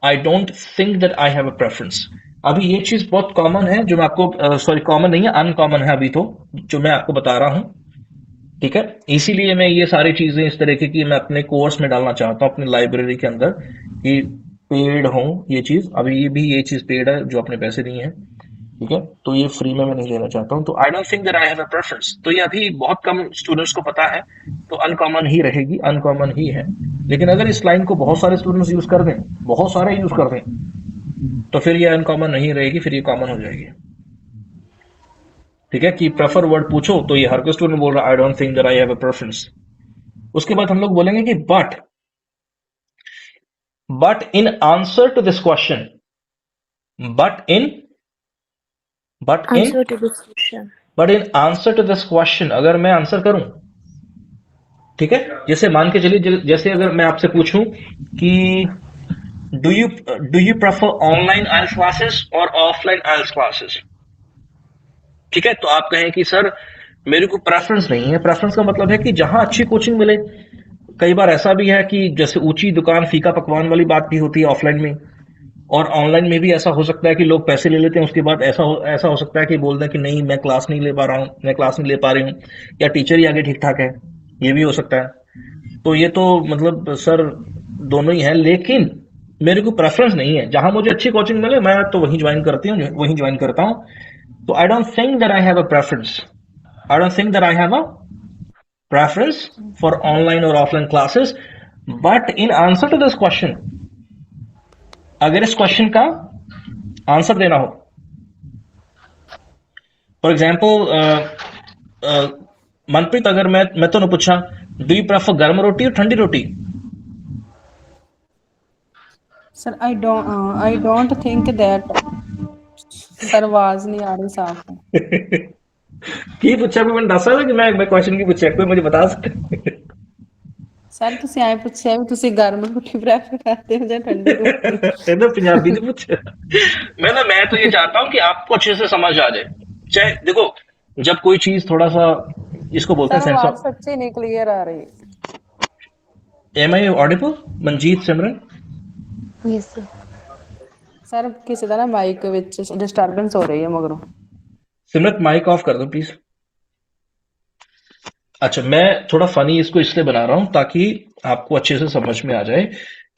I don't think that I have a preference. अभी ये चीज बहुत कॉमन है, जो मैं आपको सॉरी कॉमन नहीं है, अनकॉमन है अभी तो, जो मैं आपको बता रहा हूं। ठीक है, इसीलिए मैं ये सारी चीजें इस तरीके की मैं अपने कोर्स में डालना चाहता हूं, अपनी लाइब्रेरी के अंदर, कि पेड हो ये चीज। अभी ये भी ये चीज पेड है, जो अपने पैसे दिए हैं, ठीक है, तो ये फ्री में मैं नहीं लेना चाहता हूं। तो आई don't think that I have a preference, तो ये अभी बहुत कम स्टूडेंट्स को पता है, तो अनकॉमन ही रहेगी, अनकॉमन ही है। लेकिन अगर इस लाइन को बहुत सारे स्टूडेंट्स यूज कर दें, बहुत सारे यूज कर दें, तो फिर ये अनकॉमन नहीं रहेगी, फिर ये कॉमन हो जाएगी। ठीक है, कि प्रेफर वर्ड पूछो तो ये हर कोई स्टूडेंट बोल रहा है I don't think that I have a preference. उसके बाद हम लोग बोलेंगे कि but in answer to this question, but in Answer to this question. But in answer to this question, अगर मैं आंसर करूं, ठीक है, जैसे मान के चलिए, जैसे अगर मैं आपसे पूछूं कि do you prefer online IELTS classes और ऑफलाइन आइल्स क्लासेस, ठीक है, तो आप कहें कि सर मेरे को प्रेफरेंस नहीं है। प्रेफरेंस का मतलब है कि जहां अच्छी कोचिंग मिले। कई बार ऐसा भी है कि जैसे ऊंची दुकान फीका पकवान वाली बात भी होती है ऑफलाइन में, और ऑनलाइन में भी ऐसा हो सकता है कि लोग पैसे ले लेते हैं, उसके बाद ऐसा हो सकता है कि बोल दें कि नहीं मैं क्लास नहीं ले पा रहा हूँ, मैं क्लास नहीं ले पा रही हूँ, या टीचर ही आगे ठीक ठाक है, ये भी हो सकता है। तो ये तो मतलब सर दोनों ही है, लेकिन मेरे को प्रेफरेंस नहीं है, जहां मुझे अच्छी कोचिंग मिले मैं तो वहीं ज्वाइन करती हूँ, वहीं ज्वाइन करता हूँ। तो आई don't think that I have a preference, I don't think that I have a preference for online or offline classes, but in answer to this question, अगर इस क्वेश्चन का आंसर देना हो, फॉर एग्जाम्पल मनप्रीत, अगर मैं तो पूछा डू यू प्रेफर गर्म रोटी और ठंडी रोटी, sir I don't think that, sir आवाज नहीं आ रही साफ। की पूछा भी मैंने दस सकता कि मैं क्वेश्चन की पूछा, कोई मुझे बता सकता? सर ਤੁਸੀਂ ਐ ਪੁੱਛਿਆ ਵੀ ਤੁਸੀਂ ਗਰਮ ਰੋਟੀ ਪ੍ਰੈਫਰ ਕਰਦੇ ਹੋ ਜਾਂ ਠੰਡੀ ਰੋਟੀ? ਇਹਦਾ ਪੰਜਾਬੀ ਚ पूछा। मैं तो ये चाहता हूँ कि आपको अच्छे से समझ आ जाए। चाहे देखो, जब कोई चीज थोड़ा सा, इसको बोलते हैं सर सेंस आवाज ऑफ, सच्ची नहीं क्लियर आ रही। Am I audible? Manjeet, Simran, yes sir. Sir ਕਿਸੇ ਦਾ ਨਾ ਮਾਈਕ ਵਿੱਚ ਡਿਸਟਰਬੈਂਸ ਹੋ ਰਹੀ ਹੈ ਮਗਰੋਂ। सिमरत माइक ऑफ कर दो प्लीज। अच्छा, मैं थोड़ा फनी इसको इसलिए बना रहा हूं ताकि आपको अच्छे से समझ में आ जाए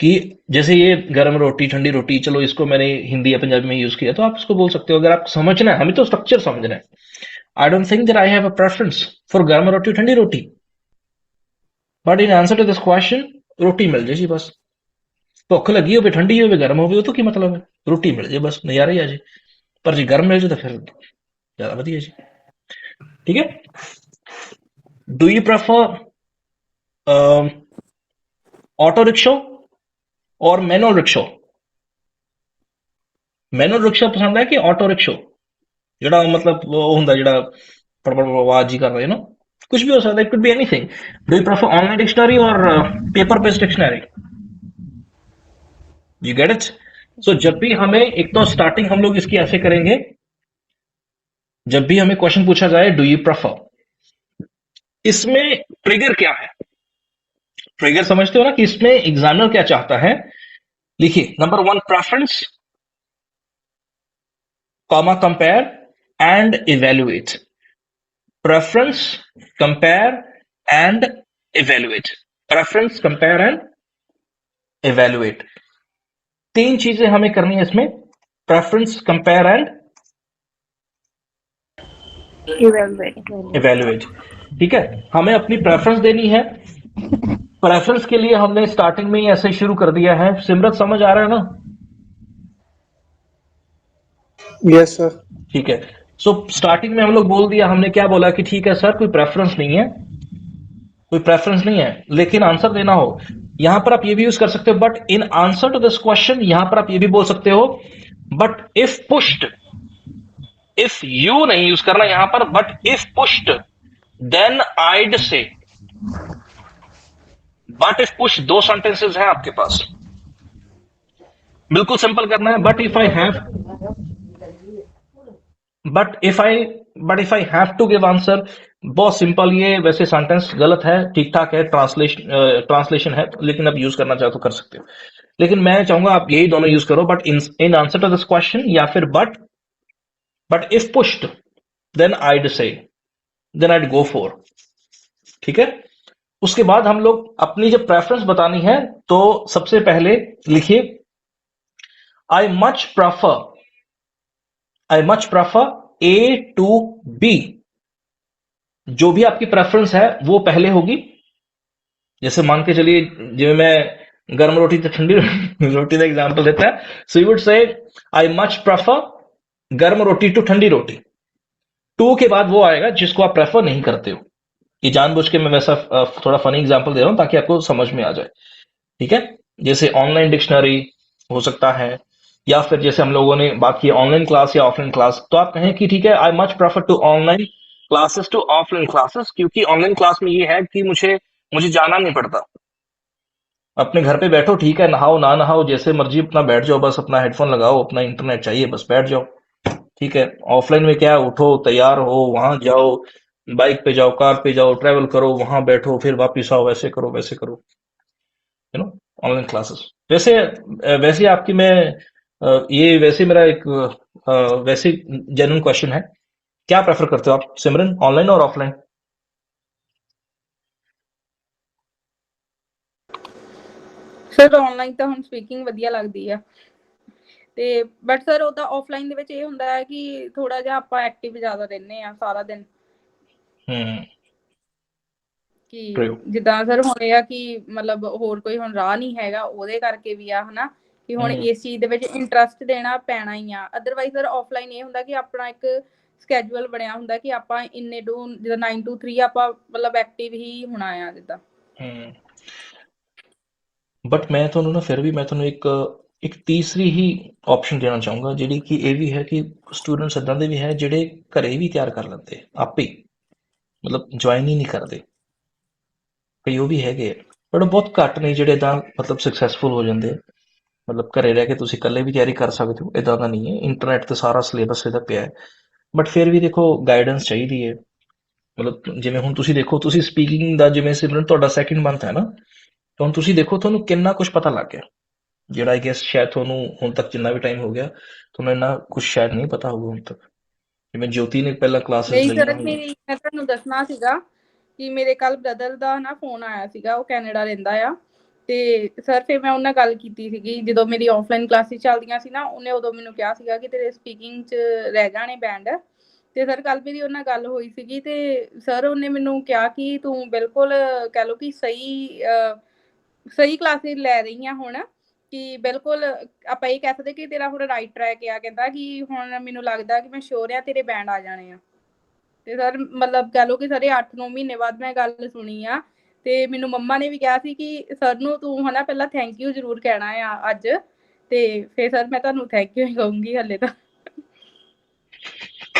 कि जैसे ये गर्म रोटी ठंडी रोटी, चलो इसको मैंने हिंदी या पंजाबी में यूज किया, तो आप इसको बोल सकते हो। अगर आपको समझना है, हमें तो स्ट्रक्चर समझना है। I don't think that I have a preference for गर्म रोटी ठंडी roti, but in answer to this question रोटी मिल जाए जी बस। भुख लगी हो, ठंडी हो, गर्म हो, तो की मतलब है, रोटी मिल जाए बस, नजारा ही आ जाए। पर जी गर्म मिल जाए तो फिर ज्यादा बढ़िया जी। ठीक है, do you prefer auto rickshaw और मैनुअल रिक्शा? मैनुअल रिक्शा पसंद है कि ऑटो रिक्शा, ਜਿਹੜਾ मतलब वो ਹੁੰਦਾ ਜਿਹੜਾ पड़पड़ आवाज ही कर रहे हैं ना, कुछ भी हो सकता है, it could be anything. Do you prefer online dictionary और paper based dictionary? You get it? So जब भी हमें, एक तो स्टार्टिंग हम लोग इसकी ऐसे करेंगे, जब भी हमें क्वेश्चन पूछा जाए डू यू प्रेफर, इसमें ट्रिगर क्या है? ट्रिगर समझते हो ना, कि इसमें एग्जामिनर क्या चाहता है लिखिए number 1 preference comma compare and evaluate. Preference compare and evaluate. Preference compare and evaluate. 3 चीजें हमें करनी है इसमें, preference compare and evaluate. Evaluate. ठीक है, हमें अपनी प्रेफरेंस देनी है। प्रेफरेंस के लिए हमने स्टार्टिंग में ही ऐसे शुरू कर दिया है। सिमरत समझ आ रहा है ना? Yes sir. ठीक है, सो स्टार्टिंग में हम लोग बोल दिया, हमने क्या बोला कि ठीक है सर कोई प्रेफरेंस नहीं है, कोई प्रेफरेंस नहीं है, लेकिन आंसर देना हो। यहां पर आप ये भी यूज कर सकते हो, but in answer to this question यहां पर आप ये भी बोल सकते हो, but if pushed, if you नहीं यूज करना यहां पर, but if pushed then I'd say. But if push 2 sentences हैं आपके पास, बिल्कुल सिंपल करना है। But if I have, but if I have to give answer, बहुत सिंपल। ये वैसे सेंटेंस गलत है, ठीक ठाक है, ट्रांसलेशन है, लेकिन आप यूज करना चाहो तो कर सकते हो, लेकिन मैं चाहूंगा आप यही दोनों यूज करो, but in answer to this question, या फिर but if pushed then I'd say, then eyed go for. ठीक है, उसके बाद हम लोग अपनी जब प्रेफरेंस बतानी है तो सबसे पहले लिखिए I much prefer A to B. जो भी आपकी प्रेफरेंस है वो पहले होगी। जैसे मान के चलिए, जो मैं गर्म रोटी तो ठंडी रोटी का एग्जांपल देता है, so you would say I much prefer गर्म रोटी टू ठंडी रोटी। टू के बाद वो आएगा जिसको आप प्रेफर नहीं करते हो। ये जानबूझ के मैं वैसा थोड़ा फनी एग्जांपल दे रहा हूं ताकि आपको समझ में आ जाए। ठीक है, जैसे ऑनलाइन डिक्शनरी हो सकता है, या फिर जैसे हम लोगों ने बात की ऑनलाइन क्लास या ऑफलाइन क्लास, तो आप कहें कि ठीक है I much prefer to online classes to offline classes, क्योंकि ऑनलाइन क्लास में ये है कि मुझे जाना नहीं पड़ता। अपने घर पे बैठो, ठीक है, नहाओ ना नहाओ जैसे मर्जी अपना बैठ जाओ, बस अपना हेडफोन लगाओ, अपना इंटरनेट चाहिए, बस बैठ जाओ। ठीक है, ऑफलाइन में क्या है, उठो तैयार हो, वहां जाओ, बाइक पे जाओ, कार पे जाओ, ट्रेवल करो, वहां बैठो, फिर वापिस आओ, वैसे करो वैसे करो, यू नो, ऑनलाइन क्लासेस। वैसे आपकी मैं ये वैसे मेरा एक वैसे जेन्युइन क्वेश्चन है, क्या प्रेफर करते हो आप सिमरन, ऑनलाइन और ऑफलाइन? ਸਰ ਆਨਲਾਈਨ ਤਾਂ ਹੁਣ ਸਪੀਕਿੰਗ ਵਧੀਆ ਲੱਗਦੀ ਆ, ਤੇ ਬਟ ਸਰ ਉਹ ਤਾਂ ਆਫਲਾਈਨ ਦੇ ਵਿੱਚ ਇਹ ਹੁੰਦਾ ਹੈ ਕਿ ਥੋੜਾ ਜਿਹਾ ਆਪਾਂ ਐਕਟਿਵ ਜ਼ਿਆਦਾ ਰਹਿੰਦੇ ਆ ਸਾਰਾ ਦਿਨ। ਕਿ ਜਿੱਦਾਂ ਸਰ ਹੁਣ ਇਹ ਆ ਕਿ ਮਤਲਬ ਹੋਰ ਕੋਈ ਹੁਣ ਰਾਹ ਨਹੀਂ ਹੈਗਾ, ਉਹਦੇ ਕਰਕੇ ਵੀ ਆ ਹਨਾ, ਕਿ ਹੁਣ ਇਸ ਚੀਜ਼ ਦੇ ਵਿੱਚ ਇੰਟਰਸਟ ਦੇਣਾ ਪੈਣਾ ਹੀ ਆ। ਅਦਰਵਾਈਜ਼ ਸਰ ਆਫਲਾਈਨ ਇਹ ਹੁੰਦਾ ਕਿ ਆਪਣਾ ਇੱਕ ਸਕੈਜੂਅਲ ਬਣਿਆ ਹੁੰਦਾ ਕਿ ਆਪਾਂ ਇੰਨੇ ਟੂ ਜਿੱਦਾਂ 9 to 3 ਆਪਾਂ ਮਤਲਬ ਐਕਟਿਵ ਹੀ ਹੋਣਾ ਆ ਜਿੱਦਾਂ। ਬਟ ਮੈਂ ਤੁਹਾਨੂੰ ਨਾ ਫਿਰ ਵੀ ਮੈਂ ਤੁਹਾਨੂੰ ਇੱਕ ਤੀਸਰੀ ਹੀ ਆਪਸ਼ਨ ਦੇਣਾ ਚਾਹੂੰਗਾ, ਜਿਹੜੀ ਕਿ ਇਹ ਵੀ ਹੈ ਕਿ ਸਟੂਡੈਂਟਸ ਇਦਾਂ ਦੇ ਵੀ ਹੈ ਜਿਹੜੇ ਘਰੇ ਵੀ ਤਿਆਰ ਕਰ ਲੈਂਦੇ ਆਪੇ, ਮਤਲਬ ਜੁਆਇਨ ਹੀ ਨਹੀਂ ਕਰਦੇ, ਕਈ ਉਹ ਵੀ ਹੈਗੇ, ਬਟ ਉਹ ਬਹੁਤ ਘੱਟ ਨੇ ਜਿਹੜੇ ਇਦਾਂ ਮਤਲਬ ਸਕਸੈਸਫੁਲ ਹੋ ਜਾਂਦੇ। ਮਤਲਬ ਘਰੇ ਰਹਿ ਕੇ ਤੁਸੀਂ ਇਕੱਲੇ ਵੀ ਤਿਆਰੀ ਕਰ ਸਕਦੇ ਹੋ, ਇਦਾਂ ਦਾ ਨਹੀਂ ਹੈ। ਇੰਟਰਨੈਟ ਤੇ ਸਾਰਾ ਸਿਲੇਬਸ ਇਹਦਾ ਪਿਆ ਹੈ, ਬਟ ਫਿਰ ਵੀ ਦੇਖੋ ਗਾਈਡੈਂਸ ਚਾਹੀਦੀ ਹੈ। ਮਤਲਬ ਜਿਵੇਂ ਹੁਣ ਤੁਸੀਂ ਦੇਖੋ, ਤੁਸੀਂ ਸਪੀਕਿੰਗ ਦਾ ਜਿਵੇਂ ਸਿਮਰਨ ਤੁਹਾਡਾ ਸੈਕਿੰਡ ਮੰਥ ਹੈ ਨਾ, ਤਾਂ ਹੁਣ ਤੁਸੀਂ ਦੇਖੋ ਤੁਹਾਨੂੰ ਕਿੰਨਾ ਕੁਝ ਪਤਾ ਲੱਗ ਗਿਆ, ਜਿਹੜਾ ਆਈ ਗੈਸ ਸ਼ਾਇਦ ਤੁਹਾਨੂੰ ਹੁਣ ਤੱਕ ਜਿੰਨਾ ਵੀ ਟਾਈਮ ਹੋ ਗਿਆ ਤੁਹਾਨੂੰ ਇੰਨਾ ਕੁਝ ਸ਼ਾਇਦ ਨਹੀਂ ਪਤਾ ਹੋਊਗਾ ਹੁਣ ਤੱਕ। ਜਿਵੇਂ ਜੋਤੀ ਨੇ ਪਹਿਲਾਂ ਕਲਾਸਿਸ ਨਹੀਂ ਲਈਆਂ ਸਰ, ਮੈਂ ਤੁਹਾਨੂੰ ਦੱਸਣਾ ਸੀਗਾ ਕਿ ਮੇਰੇ ਕੱਲ ਬ੍ਰਦਰ ਦਾ ਨਾ ਫੋਨ ਆਇਆ ਸੀਗਾ, ਉਹ ਕੈਨੇਡਾ ਰਹਿੰਦਾ ਆ, ਤੇ ਸਰ ਫਿਰ ਮੈਂ ਉਹਨਾਂ ਨਾਲ ਗੱਲ ਕੀਤੀ ਸੀਗੀ ਜਦੋਂ ਮੇਰੀ ਆਫਲਾਈਨ ਕਲਾਸਿਸ ਚੱਲਦੀਆਂ ਸੀ ਨਾ, ਉਹਨੇ ਉਦੋਂ ਮੈਨੂੰ ਕਿਹਾ ਸੀਗਾ ਕਿ ਤੇਰੇ ਸਪੀਕਿੰਗ 'ਚ ਰਹਿ ਜਾਣੇ ਬੈਂਡ। ਤੇ ਸਰ ਕੱਲ ਮੇਰੀ ਉਹਨਾਂ ਨਾਲ ਗੱਲ ਹੋਈ ਸੀਗੀ, ਤੇ ਸਰ ਉਹਨੇ ਮੈਨੂੰ ਕਿਹਾ ਕਿ ਤੂੰ ਬਿਲਕੁਲ ਕਹਿ ਲਓ ਕਿ ਸਹੀ ਕਲਾਸਿਸ ਲੈ ਰਹੀ ਆ ਹੁਣ, ਕਿ ਬਿਲਕੁਲ ਆਪਾਂ ਇਹ ਕਹਿ ਸਕਦੇ ਕਿ ਤੇਰਾ ਹੁਣ ਰਾਈਟ ਟਰੈਕ ਆ। ਕਹਿੰਦਾ ਕਿ ਹੁਣ ਮੈਨੂੰ ਲੱਗਦਾ ਕਿ ਮੈਂ ਸ਼ੋਰ ਆ ਤੇਰੇ ਬੈਂਡ ਆ ਜਾਣੇ ਆ। ਤੇ ਸਰ ਮਤਲਬ ਕਹਿ ਲਓ ਕਿ ਸਾਰੇ 8-9 ਮਹੀਨੇ ਬਾਅਦ ਮੈਂ ਗੱਲ ਸੁਣੀ ਆ, ਤੇ ਮੈਨੂੰ ਮੰਮਾ ਨੇ ਵੀ ਕਿਹਾ ਸੀ ਕਿ ਸਰ ਨੂੰ ਤੂੰ ਹਨਾ ਪਹਿਲਾਂ ਥੈਂਕ ਯੂ ਜ਼ਰੂਰ ਕਹਿਣਾ ਆ ਅੱਜ, ਤੇ ਫਿਰ ਸਰ ਮੈਂ ਤੁਹਾਨੂੰ ਥੈਂਕ ਯੂ ਹੀ ਕਹੂੰਗੀ ਹਲੇ ਤਾਂ।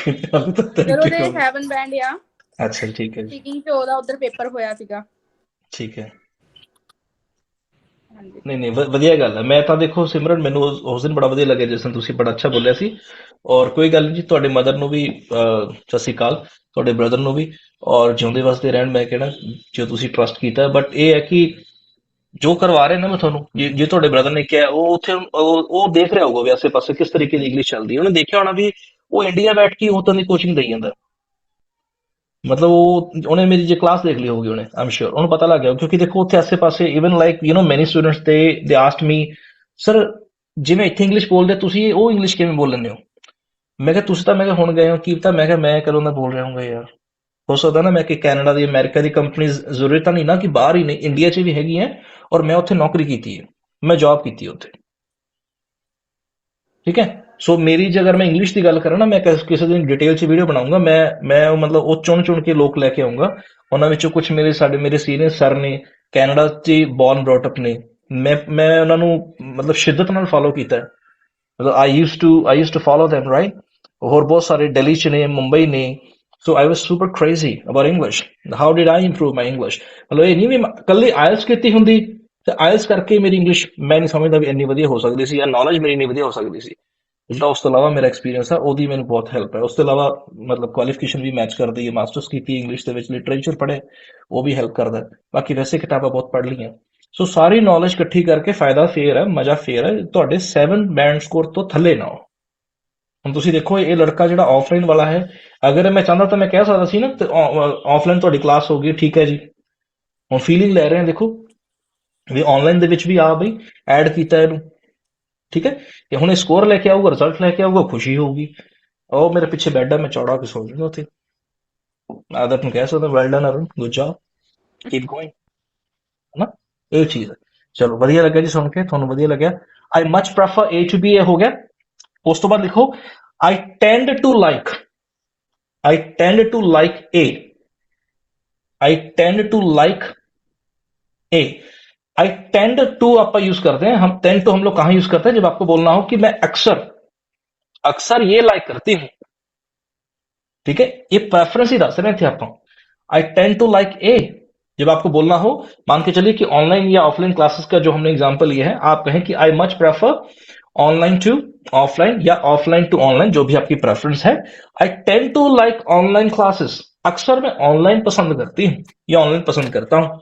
ਚਲੋ ਉਹਦੇ 7 ਬੈਂਡ ਆ। ਅੱਛਾ ਠੀਕ ਹੈ ਜੀ, ਸਪੀਕਿੰਗ 'ਚ ਉਹਦਾ ਉੱਧਰ ਪੇਪਰ ਹੋਇਆ ਸੀਗਾ। ਠੀਕ ਹੈ। ਨਹੀਂ ਵਧੀਆ ਗੱਲ ਹੈ। ਮੈਂ ਤਾਂ ਦੇਖੋ ਸਿਮਰਨ, ਮੈਨੂੰ ਉਸ ਦਿਨ ਬੜਾ ਵਧੀਆ ਲੱਗਿਆ ਜਿਸ ਦਿਨ ਤੁਸੀਂ ਬੜਾ ਅੱਛਾ ਬੋਲਿਆ ਸੀ, ਔਰ ਕੋਈ ਗੱਲ ਨਹੀਂ ਜੀ, ਤੁਹਾਡੇ ਮਦਰ ਨੂੰ ਵੀ ਸਤਿ ਸ਼੍ਰੀ ਅਕਾਲ, ਤੁਹਾਡੇ ਬ੍ਰਦਰ ਨੂੰ ਵੀ, ਔਰ ਜਿਉਂਦੇ ਵਸਦੇ ਰਹਿਣ। ਮੈਂ ਕਹਿਣਾ ਜੋ ਤੁਸੀਂ ਟਰਸਟ ਕੀਤਾ, ਬਟ ਇਹ ਹੈ ਕਿ ਜੋ ਕਰਵਾ ਰਹੇ ਨਾ ਮੈਂ ਤੁਹਾਨੂੰ, ਜੇ ਤੁਹਾਡੇ ਬ੍ਰਦਰ ਨੇ ਕਿਹਾ, ਉਹ ਉੱਥੇ ਉਹ ਦੇਖ ਰਿਹਾ ਹੋਊਗਾ ਵੀ ਆਸੇ ਪਾਸੇ ਕਿਸ ਤਰੀਕੇ ਦੀ ਇੰਗਲਿਸ਼ ਚੱਲਦੀ ਹੈ। ਉਹਨੇ ਦੇਖਿਆ ਹੋਣਾ ਵੀ ਉਹ ਇੰਡੀਆ ਬੈਠ ਕੇ ਉਹ ਤਾਂ ਦੀ ਕੋਚਿੰਗ ਦੇਈ ਜਾਂਦਾ। ਮਤਲਬ ਉਹਨੇ ਮੇਰੀ ਜੇ ਕਲਾਸ ਦੇਖ ਲਈ ਹੋਊਗੀ, ਉਹਨੇ ਆਮ ਸ਼ੋਰ ਉਹਨੂੰ ਪਤਾ ਲੱਗ ਗਿਆ, ਕਿਉਂਕਿ ਦੇਖੋ ਉੱਥੇ ਆਸੇ ਪਾਸੇ ਇਵਨ ਲਾਈਕ ਮੈਨੀ ਸਟੂਡੈਂਟਸ ਦੇ ਆਸਕਡ ਮੀ, ਸਰ ਜਿਵੇਂ ਇੱਥੇ ਇੰਗਲਿਸ਼ ਬੋਲਦੇ ਤੁਸੀਂ ਉਹ ਇੰਗਲਿਸ਼ ਕਿਵੇਂ ਬੋਲ ਲੈਂਦੇ ਹੋ? ਮੈਂ ਕਿਹਾ ਤੁਸੀਂ ਤਾਂ ਮੈਂ ਕਿਹਾ ਹੁਣ ਗਏ ਹੋ ਕੀ ਪਤਾ, ਮੈਂ ਕਿਹਾ ਮੈਂ ਕਦੋਂ ਦਾ ਬੋਲ ਰਿਹਾ ਹੂੰਗਾ ਯਾਰ। ਹੋ ਸਕਦਾ ਨਾ ਮੈਂ ਕਿ ਕੈਨੇਡਾ ਦੀ ਅਮਰੀਕਾ ਦੀ ਕੰਪਨੀ ਜ਼ਰੂਰੀ ਤਾਂ ਨਹੀਂ ਨਾ ਕਿ ਬਾਹਰ ਹੀ ਨਹੀਂ, ਇੰਡੀਆ 'ਚ ਵੀ ਹੈਗੀ ਹੈ, ਔਰ ਮੈਂ ਉੱਥੇ ਨੌਕਰੀ ਕੀਤੀ ਹੈ, ਮੈਂ ਜੌਬ ਕੀਤੀ ਹੈ ਉੱਥੇ, ਠੀਕ ਹੈ। ਸੋ ਮੇਰੀ ਜੇ ਅਗਰ ਮੈਂ ਇੰਗਲਿਸ਼ ਦੀ ਗੱਲ ਕਰਾਂ ਨਾ, ਮੈਂ ਕਿਸੇ ਦਿਨ ਡਿਟੇਲ 'ਚ ਵੀਡੀਓ ਬਣਾਉਂਗਾ, ਮੈਂ ਉਹ ਮਤਲਬ ਉਹ ਚੁਣ ਕੇ ਲੋਕ ਲੈ ਕੇ ਆਉਂਗਾ। ਉਹਨਾਂ ਵਿੱਚੋਂ ਕੁਝ ਮੇਰੇ ਸੀਨੀਅਰ ਸਰ ਨੇ, ਕੈਨੇਡਾ 'ਚ ਬੌਰਨ ਬ੍ਰੌਟ ਅਪ ਨੇ, ਮੈਂ ਉਹਨਾਂ ਨੂੰ ਮਤਲਬ ਸ਼ਿੱਦਤ ਨਾਲ ਫੋਲੋ ਕੀਤਾ ਹੈ। ਮਤਲਬ I used to follow them, right. ਹੋਰ ਬਹੁਤ ਸਾਰੇ ਦਿੱਲੀ 'ਚ ਨੇ, ਮੁੰਬਈ ਨੇ। So I was super crazy about English. How did I improve my English? ਮਤਲਬ ਇਹ ਨਹੀਂ ਵੀ ਇਕੱਲੀ ਆਇਲਸ ਕੀਤੀ ਹੁੰਦੀ ਤੇ ਆਇਲਸ ਕਰਕੇ ਮੇਰੀ ਇੰਗਲਿਸ਼ ਮੈਂ ਨਹੀਂ ਸਮਝਦਾ ਵੀ ਇੰਨੀ ਵਧੀਆ ਹੋ ਸਕਦੀ ਸੀ, ਜਾਂ ਨੌਲੇਜ ਮੇਰੀ ਇੰਨੀ ਵਧੀਆ ਹੋ ਸਕਦੀ ਸੀ। ਜਿਹੜਾ ਉਸ ਤੋਂ ਇਲਾਵਾ ਮੇਰਾ ਐਕਸਪੀਰੀਅੰਸ ਆ, ਉਹਦੀ ਮੈਨੂੰ ਬਹੁਤ ਹੈਲਪ ਹੈ। ਉਸ ਤੋਂ ਇਲਾਵਾ ਮਤਲਬ ਕੁਆਲੀਫਿਕੇਸ਼ਨ ਵੀ ਮੈਚ ਕਰਦੀ ਹੈ, ਮਾਸਟਰਸ ਕੀਤੀ ਇੰਗਲਿਸ਼ ਦੇ ਵਿੱਚ, ਲਿਟਰੇਚਰ ਪੜ੍ਹੇ, ਉਹ ਵੀ ਹੈਲਪ ਕਰਦਾ। ਬਾਕੀ ਵੈਸੇ ਕਿਤਾਬਾਂ ਬਹੁਤ ਪੜ੍ਹ ਲਈਆਂ। ਸੋ ਸਾਰੀ ਨੌਲੇਜ ਇਕੱਠੀ ਕਰਕੇ ਫਾਇਦਾ ਫੇਰ ਹੈ, ਮਜ਼ਾ ਫੇਰ ਹੈ, ਤੁਹਾਡੇ 7 ਬੈਂਡ ਸਕੋਰ ਤੋਂ ਥੱਲੇ ਨਾ ਹੋ। ਹੁਣ ਤੁਸੀਂ ਦੇਖੋ ਇਹ ਲੜਕਾ ਜਿਹੜਾ ਆਫਲਾਈਨ ਵਾਲਾ ਹੈ, ਅਗਰ ਮੈਂ ਚਾਹੁੰਦਾ ਤਾਂ ਮੈਂ ਕਹਿ ਸਕਦਾ ਸੀ ਨਾ ਆਫਲਾਈਨ ਤੁਹਾਡੀ ਕਲਾਸ ਹੋ ਗਈ, ਠੀਕ ਹੈ ਜੀ। ਹੁਣ ਫੀਲਿੰਗ ਲੈ ਰਹੇ ਹਾਂ, ਦੇਖੋ ਵੀ ਆਨਲਾਈਨ ਦੇ ਵਿੱਚ ਵੀ ਆ ਬਈ ਐਡ ਕੀਤਾ ਇਹਨੂੰ, ਠੀਕ ਹੈ। ਤੇ ਹੁਣ ਇਹ ਸਕੋਰ ਲੈ ਕੇ ਆਊਗਾ, ਰਿਜ਼ਲਟ ਲੈ ਕੇ ਆਊਗਾ, ਖੁਸ਼ੀ ਹੋਊਗੀ। ਉਹ ਮੇਰੇ ਪਿੱਛੇ ਬੈੱਡ ਹੈ, ਮੈਂ ਚੌੜਾ ਹੋ ਕੇ ਸੌ ਜਾਊਂਗਾ ਉੱਥੇ। ਆਦਰ ਨੂੰ ਕਹਿ ਸਕਦਾ well done Arun, good job, keep going, ਹੈ ਨਾ। ਇਹ ਚੀਜ਼ ਹੈ। ਚਲੋ ਵਧੀਆ ਲੱਗਿਆ ਜੀ ਸੁਣ ਕੇ, ਤੁਹਾਨੂੰ ਵਧੀਆ ਲੱਗਿਆ। I much prefer A to B, ਇਹ ਹੋ ਗਿਆ। ਉਸ ਤੋਂ ਬਾਅਦ ਲਿਖੋ I tend to like A, I tend to ਆਪਾਂ यूज करते हैं, हम tend to हम लोग कहां यूज करते हैं? जब आपको बोलना हो कि मैं अक्सर ये लाइक करती हूं, ठीक है। ये प्रेफरेंस ही दस रहे थे आप। I tend to like A, जब आपको बोलना हो, मान के चलिए कि ऑनलाइन या ऑफलाइन क्लासेस का जो हमने एग्जांपल लिया है, आप कहें कि I much prefer online to offline या ऑफलाइन टू ऑनलाइन, जो भी आपकी प्रेफरेंस है। I tend to like online classes, अक्सर मैं ऑनलाइन पसंद करती हूं या ऑनलाइन पसंद करता हूं,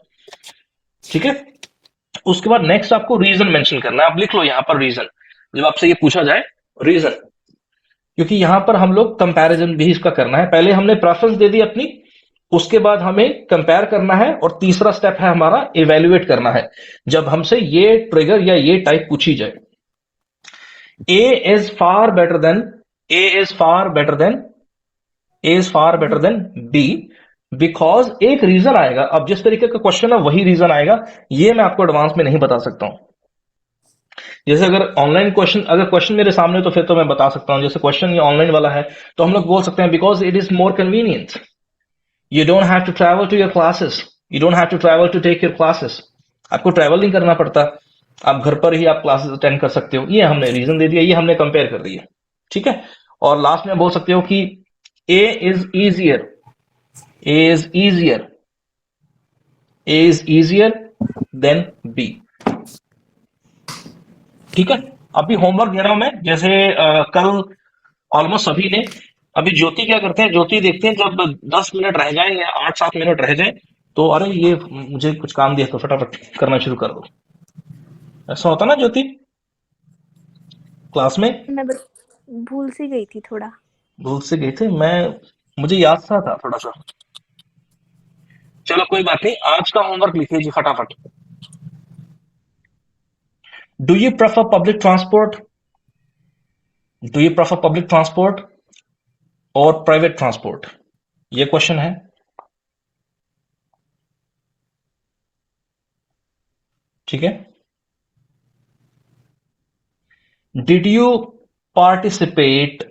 ठीक है। उसके बाद नेक्स्ट आपको रीजन मेंशन करना है। आप लिख लो यहां पर रीजन, जब आपसे ये पूछा जाए रीजन, क्योंकि यहां पर हम लोग कंपैरिजन भी इसका करना है। पहले हमने प्रेफरेंस दे दी अपनी, उसके बाद हमें कंपेयर करना है, और तीसरा स्टेप है हमारा इवेल्युएट करना है। जब हमसे ये ट्रिगर या ये टाइप पूछी जाए, A is far better than B, because एक रीजन आएगा। अब जिस तरीके का क्वेश्चन है वही रीजन आएगा, ये मैं आपको एडवांस में नहीं बता सकता हूं। जैसे अगर ऑनलाइन क्वेश्चन, अगर क्वेश्चन मेरे सामने तो फिर तो मैं बता सकता हूं। जैसे क्वेश्चन ये ऑनलाइन वाला है तो हम लोग बोल सकते हैं because it is more convenient, you don't have to travel to your classes, you don't have to travel to take your classes. आपको ट्रैवल नहीं करना पड़ता, आप घर पर ही आप क्लासेस अटेंड कर सकते हो। ये हमने रीजन दे दिया, ये हमने कंपेयर कर दिया, ठीक है। और लास्ट में बोल सकते हो कि A is easier than B, ठीक है। अभी होमवर्क दे रहा हूं मैं। जैसे कल ऑलमोस्ट सभी ने, अभी ज्योति क्या करते हैं, ज्योति देखते हैं जब 10 मिनट रह जाए या 8-7 मिनट रह जाए तो अरे ये मुझे कुछ काम दिया तो फटाफट करना शुरू कर दो। ऐसा होता ना ज्योति क्लास में? मैं बस भूल सी गई थी, थोड़ा भूल से गए थे, मुझे याद सा था थोड़ा सा। चलो कोई बात नहीं, आज का होमवर्क लिखिए जी फटाफट। Do you prefer public transport और प्राइवेट ट्रांसपोर्ट? ये क्वेश्चन है। ठीक है। Did you participate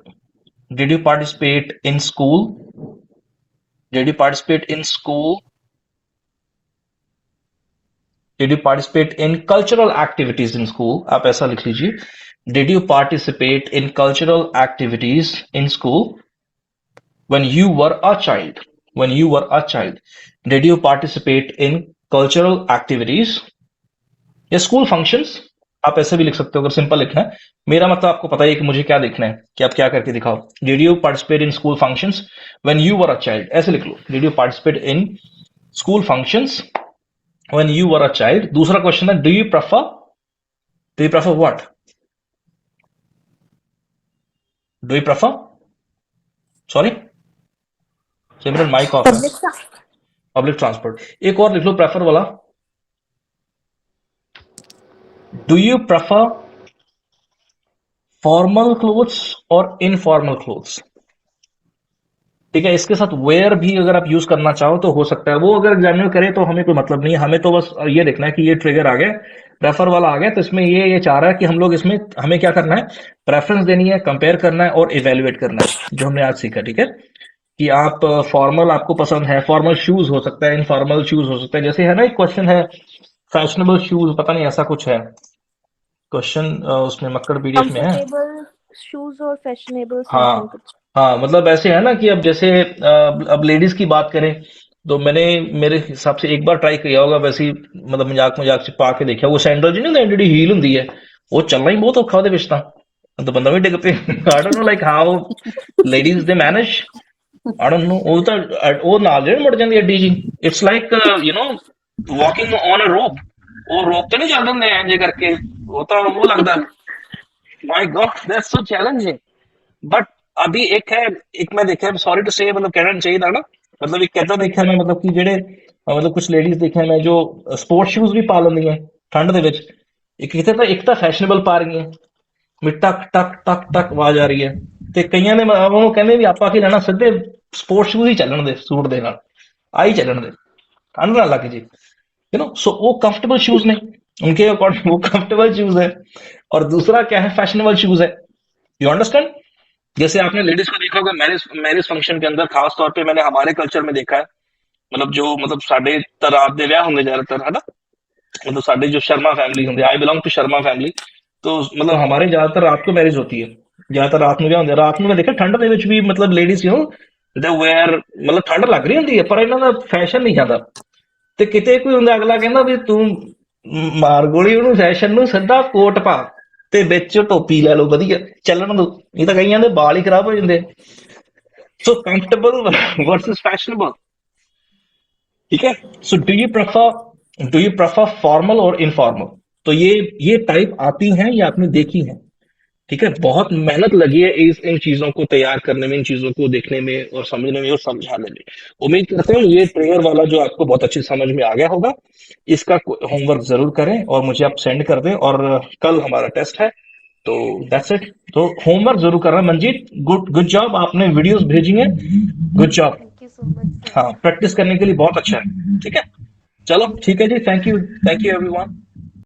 in school? Did you participate in school? Did you participate in cultural activities in school? आप ऐसा लिख लीजिए, did you participate in cultural activities in school when you were a child? Did you participate in cultural activities या school functions? आप ऐसे भी लिख सकते हो अगर सिंपल लिखना है। मेरा मतलब आपको पता है कि मुझे क्या देखना है कि आप क्या करके दिखाओ। Did you participate in school functions when you were a child? ऐसे लिख लो, did you participate in school functions when you were a child. दूसरा क्वेश्चन है, do you prefer what? Do you prefer? Sorry, Simran mike off है. Public transport. एक और लिख लो प्रेफर वाला. Do you prefer formal clothes और इनफॉर्मल क्लोथ्स? ठीक है, इसके साथ वेयर भी अगर आप यूज करना चाहो तो हो सकता है. वो अगर एग्जामिनर करे तो हमें कोई मतलब नहीं है, हमें तो बस ये देखना है कि ये ट्रिगर आ गया, प्रेफर वाला आ गया, तो इसमें ये चाह रहा है कि हम लोग इसमें हमें क्या करना है, प्रेफरेंस देनी है, कंपेयर करना है और इवेल्युएट करना है, जो हमने आज सीखा. ठीक है, कि आप फॉर्मल आपको पसंद है, फॉर्मल शूज हो सकता है, इनफॉर्मल शूज हो सकता है. जैसे है ना एक क्वेश्चन है, फैशनेबल शूज, पता नहीं ऐसा कुछ है क्वेश्चन उसमें मक्कड़ पीडीएफ में है. कंफर्टेबल शूज और फैशनेबल हाँ समथिंग कुछ. हाँ, मतलब ऐसे है ना कि अब जैसे अब लेडीज की बात करें तो मैंने मेरे हिसाब से एक बार ट्राई किया होगा, वैसे ही मतलब मजाक मजाक से पा के देखा. वो सैंडल जी नहीं ਜਿਹੜੀ ਹੀਲ ਹੁੰਦੀ ਹੈ, ਉਹ ਚੱਲਣਾ ਹੀ ਬਹੁਤ ਔਖਾ ਉਹਦੇ ਵਿੱਚ ਤਾਂ ਬੰਦਾ ਵੀ ਡਿੱਗ ਪਏ. I don't know like how ladies they manage. I don't know. ਉਹ ਤਾਂ ਉਹ ਨਾਲ ਜਿਹੜੇ ਮੁੜ ਜਾਂਦੀ ਐਡੀ ਜੀ. It's like you know walking on a rope. ਉਹ rope ਤੇ ਨਹੀਂ ਚੱਲ ਦਿੰਦੇ ਐਂ ਜੇ ਕਰਕੇ, ਉਹ ਤਾਂ ਉਹ ਲੱਗਦਾ. My God, that's so challenging. But अभी एक है, एक मैं देखा है, सॉरी टू से मतलब कहना चाहिए था ना, मतलब एक कहता देखा मैं, मतलब कि ਜਿਹੜੇ मतलब कुछ लेडीज देखे मैं जो स्पोर्ट्स शूज भी पा ਲੈਂਦੀਆਂ ਠੰਡ ਦੇ ਵਿੱਚ. ਇੱਕ ਤਾਂ ਫੈਸ਼ਨੇਬਲ ਪਾ ਰਹੀਆਂ, ਵੀ ਟਕ ਟਕ ਟਕ ਟਕ ਆਵਾਜ਼ ਆ ਰਹੀ ਹੈ, ਤੇ ਕਈਆਂ ਨੇ ਉਹ ਕਹਿੰਦੇ ਵੀ ਆਪਾਂ ਕੀ ਲੈਣਾ, ਸਿੱਧੇ ਸਪੋਰਟਸ ਸ਼ੂਜ਼ ਹੀ ਚੱਲਣ ਦੇ, ਸੂਟ ਦੇ ਨਾਲ ਆਹੀ ਚੱਲਣ ਦੇ, ਠੰਡ ਨਾ ਲੱਗ ਜੇ, यू नो. सो वो कंफर्टेबल शूज नहीं, उनके अकॉर्डिंग वो कंफर्टेबल शूज है. और दूसरा क्या है, फैशनेबल शूज है. You understand? जैसे आपने लेडीज को देखा होगा मैरिज फंक्शन के अंदर, खास तौर पे मैंने हमारे कल्चर में देखा है, मतलब जो मतलब साडे रात दे विआह होंगे ज्यादातर, है ना, मतलब साडे जो शर्मा फैमिली होंगे, I belong to Sharma family, तो मतलब हमारे ज्यादातर रात को मैरिज होती है, ज्यादातर रात में विआह होंगे. रात में मैं देखा ठंड ਦੇ ਵਿੱਚ ਵੀ मतलब लेडीज यू दे वेयर, मतलब ठंड ਲੱਗ ਰਹੀ ਹੁੰਦੀ ਹੈ ਪਰ ਇਹਨਾਂ ਦਾ ਫੈਸ਼ਨ ਨਹੀਂ ਜਾਂਦਾ. ਤੇ ਕਿਤੇ ਕੋਈ ਹੁੰਦਾ ਅਗਲਾ ਕਹਿੰਦਾ ਵੀ ਤੂੰ ਮਾਰ ਗੋਲੀ ਉਹਨੂੰ, ਫੈਸ਼ਨ ਨੂੰ, ਸਿੱਧਾ ਕੋਟ ਪਾ ਤੇ ਵਿੱਚ ਟੋਪੀ ਲੈ ਲਓ, ਵਧੀਆ ਚੱਲਣ ਦੋ, ਇਹ ਤਾਂ ਕਈਆਂ ਦੇ ਵਾਲ ਹੀ ਖਰਾਬ ਹੋ ਜਾਂਦੇ. ਸੋ ਕੰਫਰਟੇਬਲ ਵਰਸਸ ਫੈਸ਼नेबल. ठीक है, so do you prefer formal और इनफॉर्मल? तो ये टाइप आती हैं, ये आपने देखी है. ठीक है, बहुत मेहनत लगी है इन चीजों को तैयार करने में, इन चीजों को देखने में और समझने में और समझाने में. उम्मीद करते हैं ये ट्रेयर वाला जो आपको बहुत अच्छी समझ में आ गया होगा. इसका होमवर्क जरूर करें और मुझे आप सेंड कर दें, और कल हमारा टेस्ट है, तो दैट्स इट. तो होमवर्क जरूर करना. मंजीत, गुड जॉब, आपने वीडियोस भेजी हैं, good job. Thank you so much sir. हाँ, प्रैक्टिस करने के लिए बहुत अच्छा है. ठीक है, चलो ठीक है जी, थैंक यू एवरीवन.